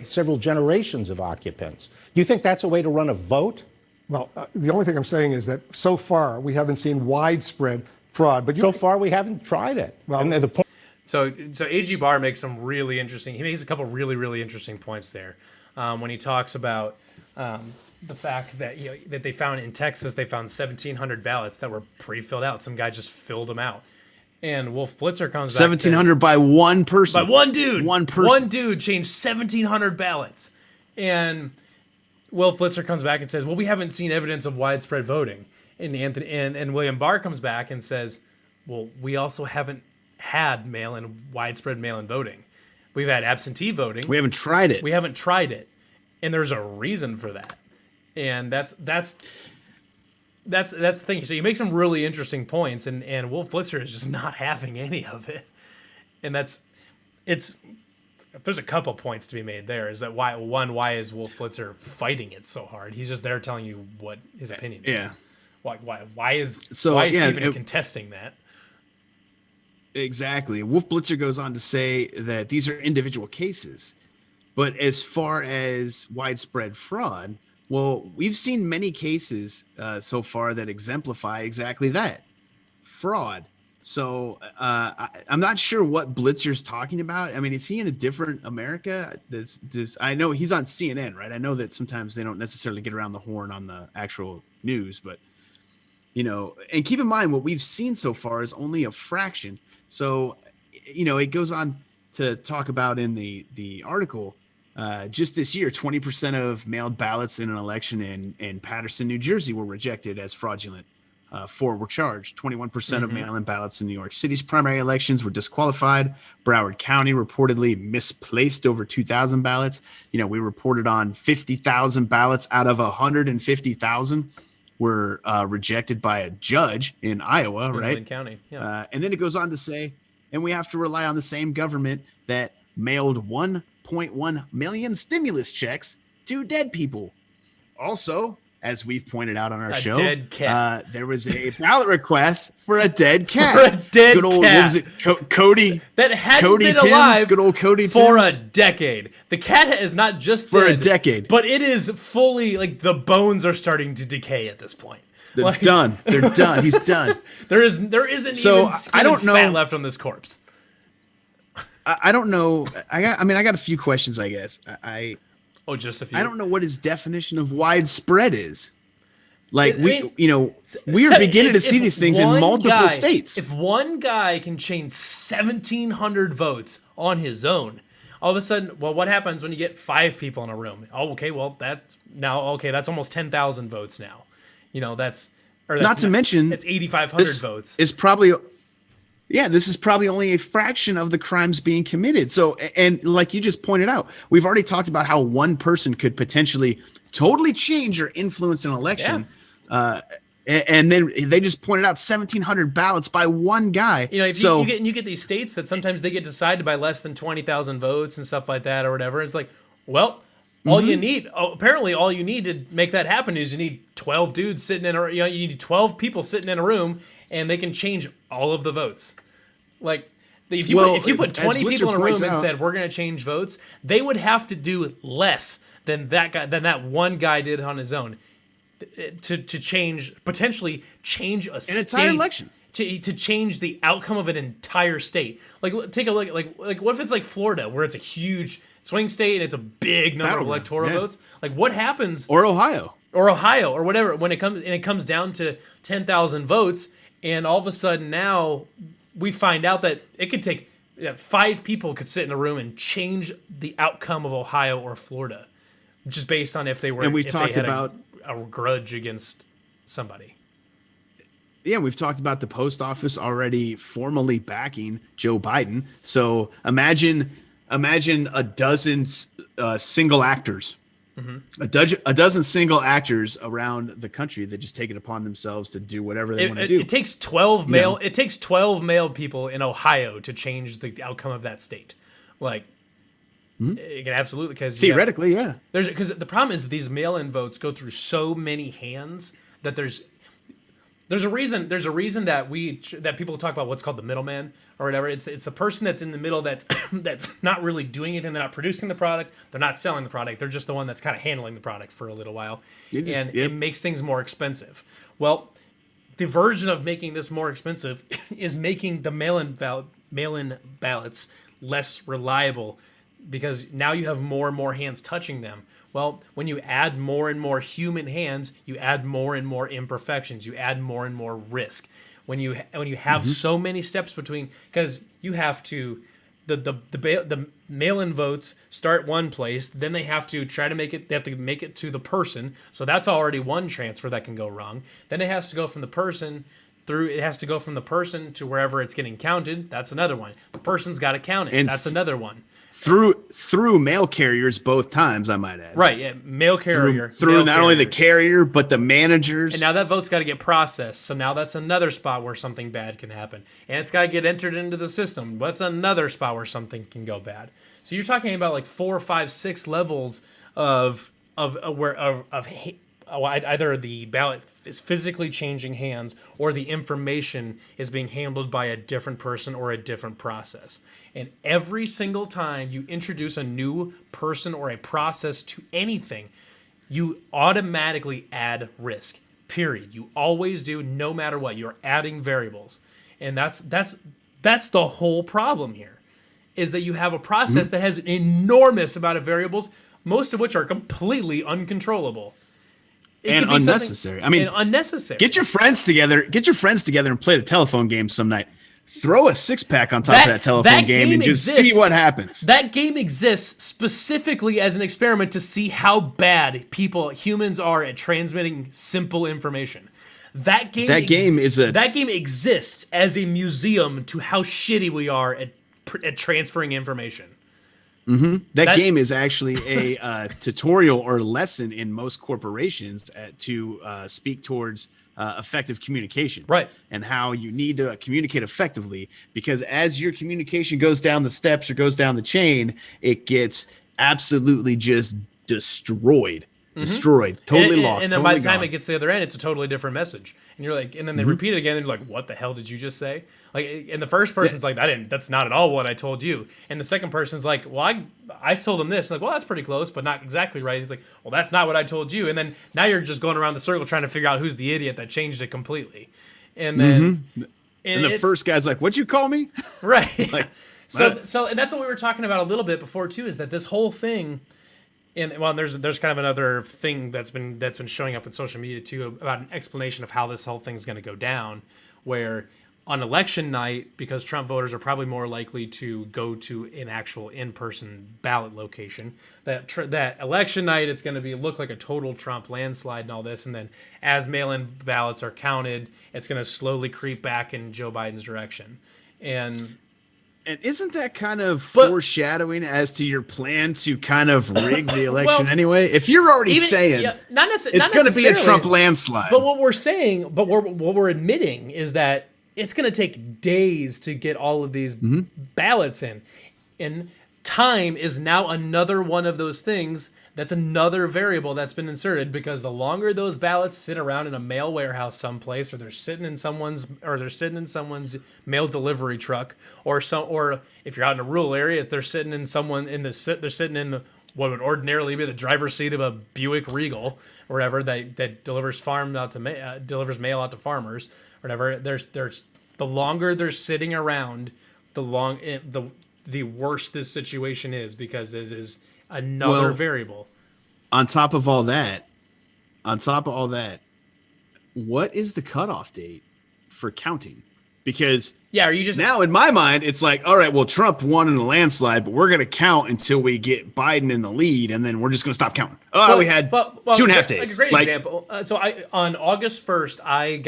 several generations of occupants. Do you think that's a way to run a vote? Well, the only thing I'm saying is that so far we haven't seen widespread fraud. But so far we haven't tried it. Well, and the point. So AG Barr makes some really interesting. He makes a couple really, really interesting points there when he talks about the fact that that they found in Texas, they found 1,700 ballots that were pre-filled out. Some guy just filled them out, and Wolf Blitzer comes back. 1,700 by one person. By one dude. One person. One dude changed 1,700 ballots, and Wolf Blitzer comes back and says, "Well, we haven't seen evidence of widespread voting." And Anthony and William Barr comes back and says, "Well, we also haven't had widespread mail-in voting. We've had absentee voting. We haven't tried it. We haven't tried it, and there's a reason for that." And that's the thing. So you make some really interesting points, and Wolf Blitzer is just not having any of it. And there's a couple points to be made there. Is that why is Wolf Blitzer fighting it so hard? He's just there telling you what his opinion is. Yeah. Why is he even contesting that? Exactly. Wolf Blitzer goes on to say that these are individual cases, but as far as widespread fraud, well, we've seen many cases so far that exemplify exactly that, fraud. So I'm not sure what Blitzer's talking about. I mean, is he in a different America? I know he's on CNN, right? I know that sometimes they don't necessarily get around the horn on the actual news, but and keep in mind what we've seen so far is only a fraction. So, it goes on to talk about in the article, just this year, 20% of mailed ballots in an election in Paterson, New Jersey were rejected as fraudulent. 4 were charged. 21% of mail-in ballots in New York City's primary elections were disqualified. Broward County reportedly misplaced over 2,000 ballots. We reported on 50,000 ballots out of 150,000 were rejected by a judge in Iowa, right? Inland County, yeah. And then it goes on to say, and we have to rely on the same government that mailed 1.1 million stimulus checks to dead people. Also, as we've pointed out on our A show, dead cat. there was a ballot request for a dead cat. For a dead good old, cat. What was it? Cody. That hadn't Cody been Timms, alive good old Cody for Timms. a decade. The cat is not just For dead, a decade. but it is fully, like, the bones are starting to decay at this point. They're done. They're done. He's done. There isn't even skin I don't and know. fat left on this corpse. I don't know. I got a few questions, I guess. Just a few. I don't know what his definition of widespread is. Like, we are beginning to see these things in multiple states. If one guy can change 1,700 votes on his own, all of a sudden, well, what happens when you get 5 people in a room? Oh, okay, well, that's almost 10,000 votes now. That's not to mention it's 8,500 votes. Is probably. Yeah, this is probably only a fraction of the crimes being committed. So, and like you just pointed out, we've already talked about how one person could potentially totally change or influence an election. Yeah. And then they just pointed out 1,700 ballots by one guy. If you get these states that sometimes they get decided by less than 20,000 votes and stuff like that or whatever. It's like, well, all you need to make that happen is you need 12 dudes sitting in you need 12 people sitting in a room, and they can change all of the votes. Like, if you put 20 people in a room and said we're going to change votes, they would have to do less than that one guy did on his own to potentially change a state, entire election. To change the outcome of an entire state. Like, take a look at like what if it's like Florida, where it's a huge swing state and it's a big number of electoral votes? Like, what happens? Or Ohio or whatever, when it comes down to 10,000 votes, and all of a sudden now we find out that it could take 5 people could sit in a room and change the outcome of Ohio or Florida, just based on if they were a grudge against somebody. Yeah, we've talked about the post office already formally backing Joe Biden. So imagine a dozen single actors. Mm-hmm. A dozen single actors around the country that just take it upon themselves to do whatever they want to do. It takes 12 male. It takes 12 male people in Ohio to change the outcome of that state. Like, it can absolutely, because theoretically, because the problem is that these mail-in votes go through so many hands that there's a reason that people talk about what's called the middleman or whatever. It's the person that's in the middle that's not really doing anything. They're not producing the product. They're not selling the product. They're just the one that's kind of handling the product for a little while. It makes things more expensive. Well, the version of making this more expensive is making the mail-in ballots less reliable, because now you have more and more hands touching them. Well, when you add more and more human hands, you add more and more imperfections. You add more and more risk. When you have so many steps between, because you have to, the mail-in votes start one place, then they have to try to make it. They have to make it to the person. So that's already one transfer that can go wrong. Then it has to go from the person to wherever it's getting counted. That's another one. The person's got to count it. That's another one. Through mail carriers both times, I might add. Right, yeah, mail carrier. Through not only the carrier, but the managers. And now that vote's got to get processed. So now that's another spot where something bad can happen. And it's got to get entered into the system. That's another spot where something can go bad. So you're talking about like 4, 5, 6 levels of either the ballot is physically changing hands, or the information is being handled by a different person or a different process. And every single time you introduce a new person or a process to anything, you automatically add risk. Period. You always do, no matter what. You're adding variables. And that's the whole problem here, is that you have a process that has an enormous amount of variables, most of which are completely uncontrollable. And unnecessary. I mean, unnecessary. Get your friends together and play the telephone game some night. Throw a 6-pack on top of that telephone game and just see what happens. That game exists specifically as an experiment to see how bad humans are at transmitting simple information. That game exists as a museum to how shitty we are at transferring information. That game is actually a tutorial or lesson in most corporations to speak towards effective communication, right? And how you need to communicate effectively, because as your communication goes down the steps or goes down the chain, it gets absolutely just destroyed destroyed, totally lost. And then totally by the time gone. it gets to the other end, it's a totally different message. And you're like, and then they repeat it again, and you're like, what the hell did you just say? Like, and the first person's like, that's not at all what I told you. And the second person's like, well, I told him this. And like, well, that's pretty close, but not exactly right. He's like, well, that's not what I told you. And then now you're just going around the circle trying to figure out who's the idiot that changed it completely. And then and the first guy's like, "What'd you call me?" Right. Like, so and that's what we were talking about a little bit before too, is that this whole thing, and well, there's kind of another thing that's been showing up in social media too, about an explanation of how this whole thing's going to go down, where on election night, because Trump voters are probably more likely to go to an actual in-person ballot location, that election night it's going to look like a total Trump landslide and all this, and then as mail-in ballots are counted, it's going to slowly creep back in Joe Biden's direction. And isn't that kind of foreshadowing as to your plan to kind of rig the election anyway? If you're already saying it's going to be a Trump landslide. But what we're admitting is that it's going to take days to get all of these ballots in. And time is now another one of those things. That's another variable that's been inserted, because the longer those ballots sit around in a mail warehouse someplace, or they're sitting in someone's mail delivery truck, or if you're out in a rural area, if they're sitting in what would ordinarily be the driver's seat of a Buick Regal or whatever that delivers mail out to farmers. Whatever, there's the longer they're sitting around, the worse this situation is, because it is another variable. On top of all that, what is the cutoff date for counting? Because are you just now in my mind it's like, all right, well, Trump won in a landslide, but we're going to count until we get Biden in the lead, and then we're just going to stop counting. We had 2.5 days. Like a great example. So on August 1st, I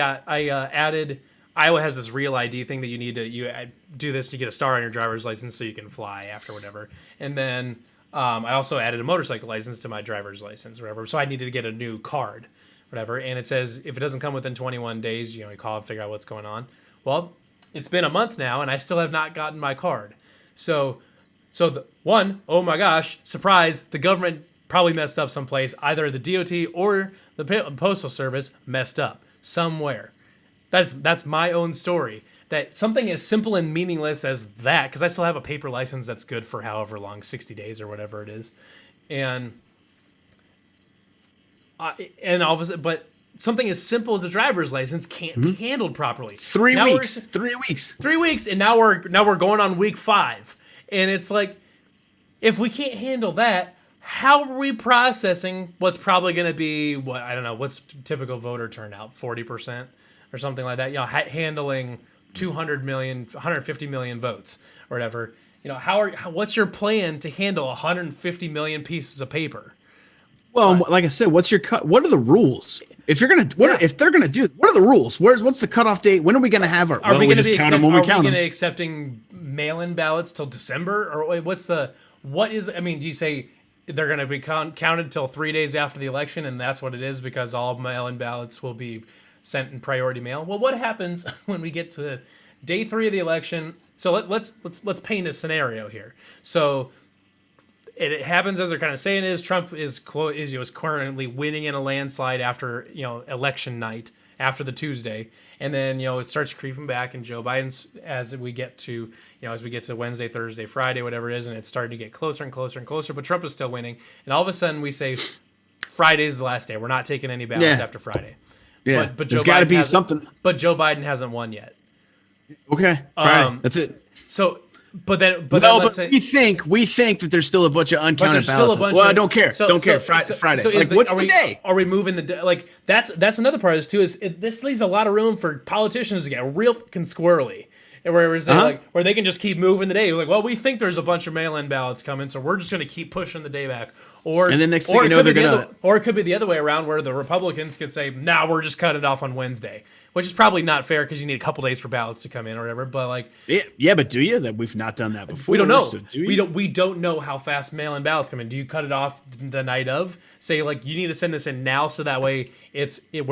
added. Iowa has this real ID thing that you need to do this to get a star on your driver's license so you can fly after whatever. And then I also added a motorcycle license to my driver's license, whatever. So I needed to get a new card, whatever. And it says if it doesn't come within 21 days, you call and figure out what's going on. Well, it's been a month now, and I still have not gotten my card. So oh my gosh, surprise! The government probably messed up someplace. Either the DOT or the Postal Service messed up somewhere. That's my own story. That something as simple and meaningless as that, because I still have a paper license that's good for however long, 60 days or whatever it is, and all of a sudden, but something as simple as a driver's license can't be handled properly. 3 weeks, and now we're going on week 5, and it's like, if we can't handle that, how are we processing what's probably going to be what's typical voter turnout, 40%? Or something like that, handling 200 million, 150 million votes or whatever. What's your plan to handle 150 million pieces of paper? Well, like I said, what's your cut? What are the rules? If you're gonna, if they're gonna do it, what are the rules? What's the cutoff date? When are we gonna have our? Are we gonna be accepting mail-in ballots till December, or do you say they're gonna be counted till 3 days after the election, and that's what it is because all mail-in ballots will be sent in priority mail? Well, what happens when we get to day 3 of the election? So let's paint a scenario here. So it happens as they're kind of saying is Trump is currently winning in a landslide after election night, after the Tuesday, and then it starts creeping back, and Joe Biden's as we get to Wednesday, Thursday, Friday, whatever it is, and it's starting to get closer and closer and closer, but Trump is still winning, and all of a sudden we say Friday's the last day. We're not taking any ballots after Friday. Yeah, but there's got to be something. But Joe Biden hasn't won yet. Okay, Friday. That's it. So, but we think that there's still a bunch of uncounted ballots. I don't care. Don't care. Friday. So what's the day? Are we moving the day? Like that's another part of this too. This leaves a lot of room for politicians to get real squirrely. Where they can just keep moving the day. Like, well, we think there's a bunch of mail-in ballots coming, so we're just going to keep pushing the day back. And then next thing you know, they're going to... Or it could be the other way around, where the Republicans could say, we're just cutting it off on Wednesday. Which is probably not fair, because you need a couple days for ballots to come in or whatever. But like... Yeah, but do you? That we've not done that before. We don't know. So we don't know how fast mail-in ballots come in. Do you cut it off the night of? Say, like, you need to send this in now, so that way it's in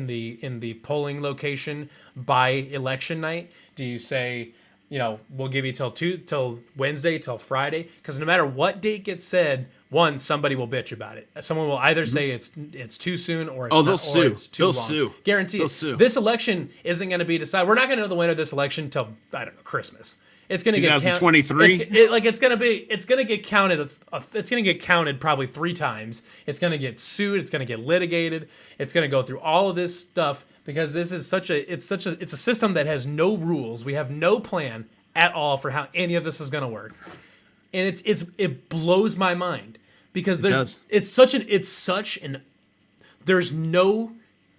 the polling location by election night. Do you say, we'll give you till Wednesday, till Friday? Because no matter what date gets said, one, somebody will bitch about it. Someone will either say it's too soon or it's they'll not, sue. Or it's too They'll long. sue. Guarantee They'll it. sue. This election isn't going to be decided. We're not going to know the winner of this election until, I don't know, Christmas. It's going to get 2023. It's going to get counted. It's going to get counted probably 3 times. It's going to get sued. It's going to get litigated. It's going to go through all of this stuff because this is it's a system that has no rules. We have no plan at all for how any of this is going to work, and it blows my mind because it's such an there's no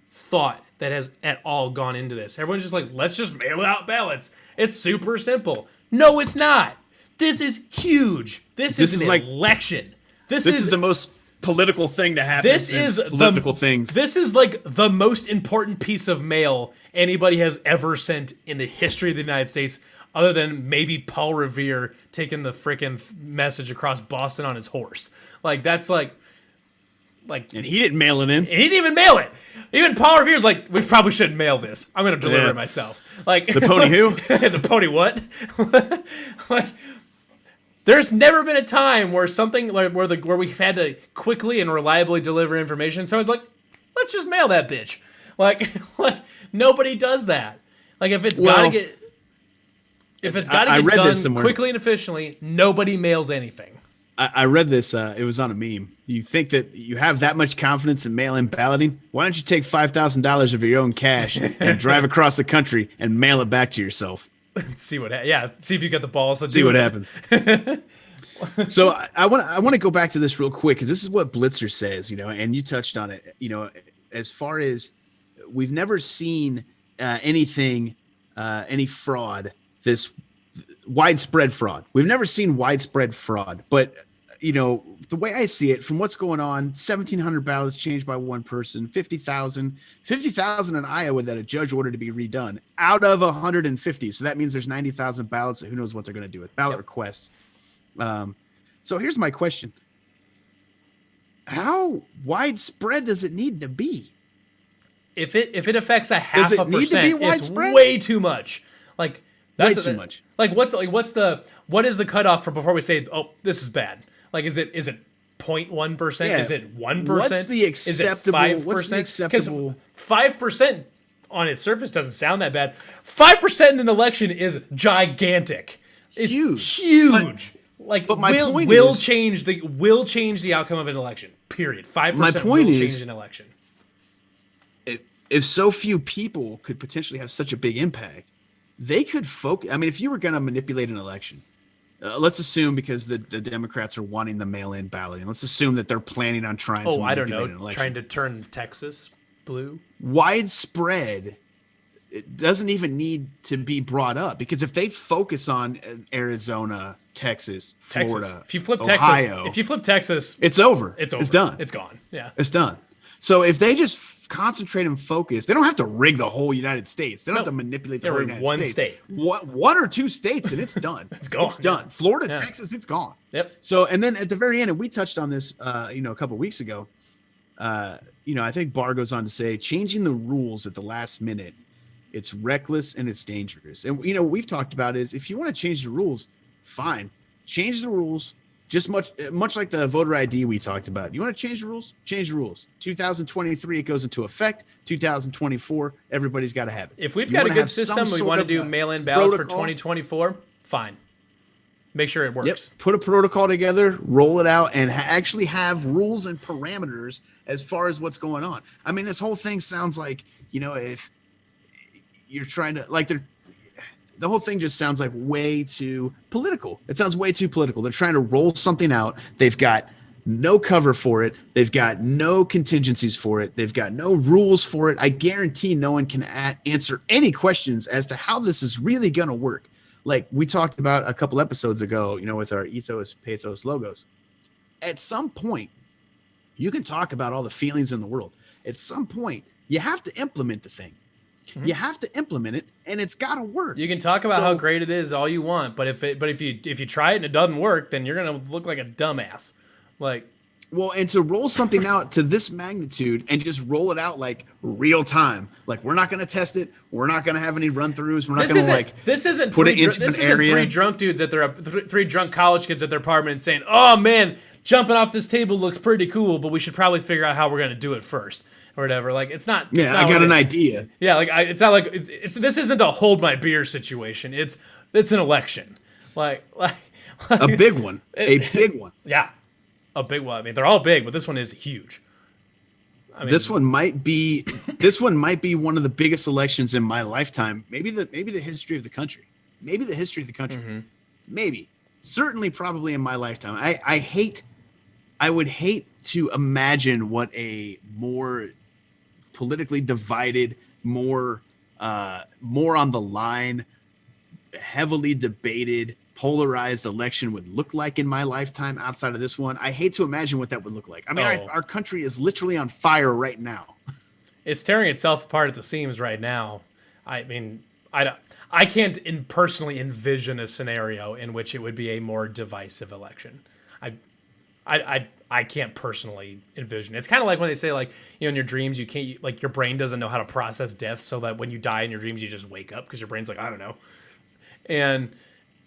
thought that has at all gone into this. Everyone's just like, let's just mail out ballots. It's super simple. No, it's not. This is huge. This is an election. This is the most political thing to happen. This is political things. This is like the most important piece of mail anybody has ever sent in the history of the United States, other than maybe Paul Revere taking the freaking message across Boston on his horse. Like that's like. And he didn't mail it in. He didn't even mail it. Even Paul Revere's like, we probably shouldn't mail this. I'm going to deliver it myself. Like the pony who? The pony what? Like, there's never been a time where something like where we've had to quickly and reliably deliver information. So I was like, let's just mail that bitch. Like nobody does that. Like if it's got to get done quickly and efficiently, nobody mails anything. I read this. It was on a meme. You think that you have that much confidence in mail-in balloting? Why don't you take $5,000 of your own cash and drive across the country and mail it back to yourself? See what? See if you get the balls to see what happens. So I want to go back to this real quick because this is what Blitzer says. And you touched on it. As far as we've never seen anything, any fraud, this widespread fraud. We've never seen widespread fraud, but the way I see it from what's going on, 1,700 ballots changed by one person, 50,000 in Iowa that a judge ordered to be redone out of 150. So that means there's 90,000 ballots. Who knows what they're going to do with ballot requests. So here's my question. How widespread does it need to be? If it affects a half a percent, it's way too much. Like that's way too much. Like what is the cutoff for before we say, oh, this is bad? Like is it 0.1%? Yeah. Is it 1%? What's the acceptable? Is it 5%? What's the acceptable? 5% on its surface doesn't sound that bad. 5% in an election is gigantic. It's huge. But my point will change the outcome of an election. Period. 5% will change an election. If so few people could potentially have such a big impact, they could focus. I mean, if you were going to manipulate an election, let's assume because the Democrats are wanting the mail-in balloting. Let's assume that they're planning on trying to manipulate an election. Trying to turn Texas blue. Widespread, it doesn't even need to be brought up because if they focus on Arizona, Texas, Florida, if you flip Ohio, Texas, it's over. It's over. It's done. It's gone. Yeah, it's done. So if they just concentrate and focus, they don't have to rig the whole United States. They don't have to manipulate the whole United States. One or two states, and it's done. It's gone. It's done. Florida, Texas, it's gone. Yep. So, and then at the very end, and we touched on this, a couple of weeks ago. I think Barr goes on to say, changing the rules at the last minute, it's reckless and it's dangerous. And what we've talked about is if you want to change the rules, fine, change the rules. Just much like the voter ID we talked about. You want to change the rules? Change the rules. 2023, it goes into effect. 2024, everybody's got to have it. If we've got a good system, we want to do mail-in ballots for 2024, fine. Make sure it works. Yep. Put a protocol together, roll it out, and actually have rules and parameters as far as what's going on. I mean, this whole thing sounds like, if you're trying to, the whole thing just sounds like way too political. It sounds way too political. They're trying to roll something out. They've got no cover for it. They've got no contingencies for it. They've got no rules for it. I guarantee no one can answer any questions as to how this is really going to work. Like we talked about a couple episodes ago, with our ethos, pathos logos. At some point, you can talk about all the feelings in the world. At some point, you have to implement the thing. Mm-hmm. You have to implement it, and it's got to work. You can talk about how great it is all you want, but if you try it and it doesn't work, then you're gonna look like a dumbass. And to roll something out to this magnitude and just roll it out like real time, like we're not going to test it, we're not going to have any run throughs, we're not going to this isn't three drunk dudes at their three drunk college kids at their apartment saying, "Oh man, jumping off this table looks pretty cool, but we should probably figure out how we're going to do it first or whatever. Like, it's not. Yeah, it's not I got an idea. Yeah, like it's not like this isn't a hold my beer situation. It's an election. Like a big one. A big one. Yeah, a big one. I mean, they're all big, but this one is huge. I mean, this one might be one of the biggest elections in my lifetime. Maybe the history of the country. Maybe the history of the country. Mm-hmm. Maybe. Certainly, probably in my lifetime. I would hate to imagine what a more politically divided, more on the line, heavily debated, polarized election would look like in my lifetime outside of this one. I hate to imagine what that would look like. I mean, our country is literally on fire right now. It's tearing itself apart at the seams right now. I mean, I can't personally envision a scenario in which it would be a more divisive election. I can't personally envision. It's kind of like when they say, like, you know, in your dreams you can't, like, your brain doesn't know how to process death, so that when you die in your dreams you just wake up because your brain's like, I don't know. And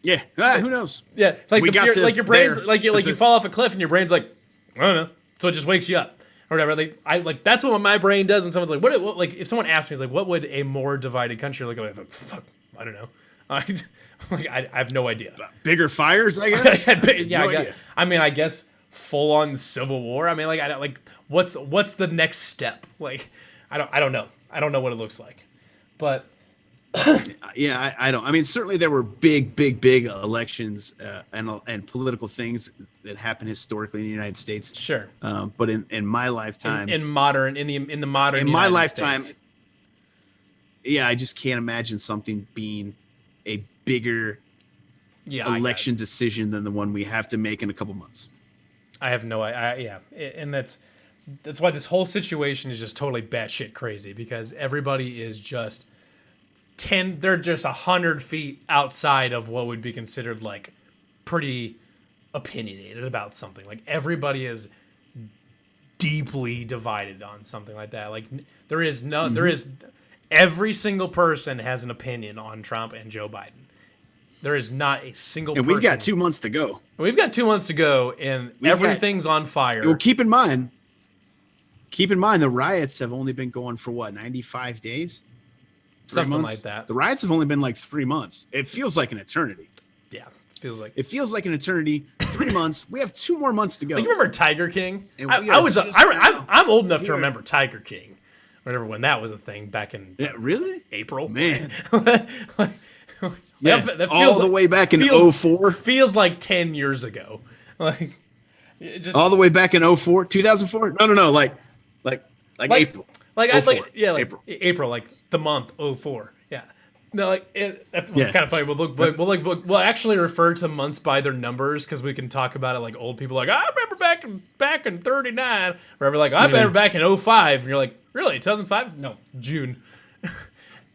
yeah, who knows? Yeah, like your brain's like you fall off a cliff and your brain's like, I don't know, so it just wakes you up or whatever. Like that's what my brain does. And someone's like, what like if someone asked me, like, what would a more divided country look like? I'm like, fuck, I don't know. I have no idea. Bigger fires, I guess. Yeah, I guess full on civil war. I mean, like what's the next step? Like, I don't know. I don't know what it looks like, but. Yeah, I don't. I mean, certainly there were big elections and political things that happened historically in the United States. Sure. But in my lifetime, in my United lifetime, States. Yeah, I just can't imagine something being a bigger election decision than the one we have to make in a couple months. I have no idea. And that's why this whole situation is just totally batshit crazy, because everybody is just. They're just 100 feet outside of what would be considered like pretty opinionated about something. Like, everybody is deeply divided on something like that. Like, there is every single person has an opinion on Trump and Joe Biden. There is not a single person. And we've got 2 months to go. We've got 2 months to go, and everything's on fire. Well, keep in mind, the riots have only been going for what, 95 days? Something like that. The riots have only been like 3 months. It feels like an eternity. Yeah, it feels like an eternity. 3 months. We have 2 more months to go. Like, you remember Tiger King? I'm old enough to remember Tiger King. Whatever, when that was a thing back in really April, man. Yeah, that feels all the way back in 2004. Feels like 10 years ago. Like, just all the way back in 2004. No, like April. April, like the month 04. Yeah. No, like that's what's kind of funny. We'll actually refer to months by their numbers, because we can talk about it like old people. Like, I remember back in 39. Or like, I remember back in 05. And you're like, really, 2005? No, June.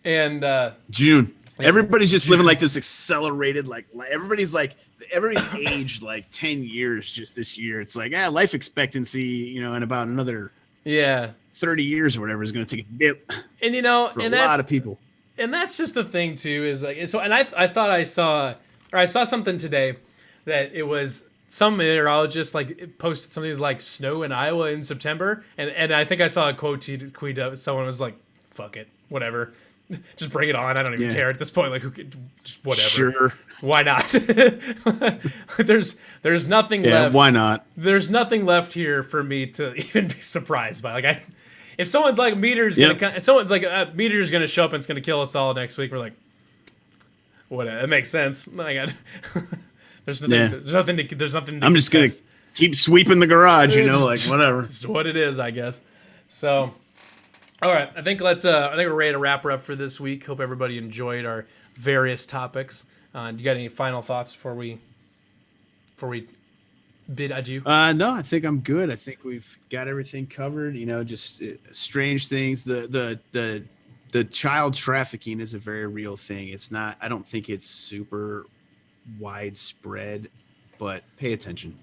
And June. Everybody's just living like this accelerated. Like, everybody's aged like 10 years just this year. It's like, life expectancy, in about another 30 years or whatever is going to take a dip. And for a lot of people. And that's just the thing too, is like, so, and I thought I saw something today that it was some meteorologist like posted something like snow in Iowa in September, and I think I saw a tweet of someone was like, fuck it, whatever, just bring it on, I don't even care at this point, like, who could, just whatever, sure, why not? there's nothing left. Why not? There's nothing left here for me to even be surprised by. Like, if someone's like, meteor's gonna show up and it's gonna kill us all next week, we're like, whatever. It makes sense. There's nothing. I'm just gonna keep sweeping the garage, like, whatever. It's what it is, I guess. So, all right. I think we're ready to wrap her up for this week. Hope everybody enjoyed our various topics. Do you got any final thoughts before we bid adieu? No, I think I'm good. I think we've got everything covered. Just strange things. The child trafficking is a very real thing. It's not. I don't think it's super widespread, but pay attention.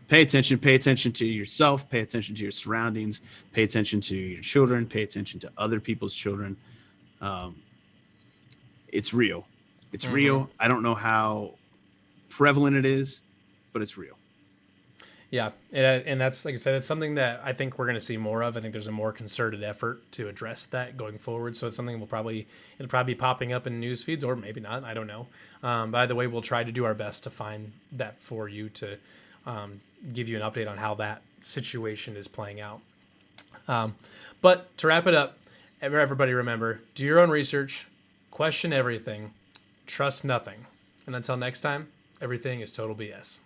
Pay attention to yourself. Pay attention to your surroundings. Pay attention to your children. Pay attention to other people's children. It's real. It's real. I don't know how prevalent it is, but it's real. Yeah, and that's, like I said, it's something that I think we're going to see more of. I think there's a more concerted effort to address that going forward. So it's something it'll probably be popping up in news feeds, or maybe not. I don't know. But either way, we'll try to do our best to find that for you, to give you an update on how that situation is playing out. But to wrap it up, everybody remember, do your own research, question everything, trust nothing. And until next time, everything is total BS.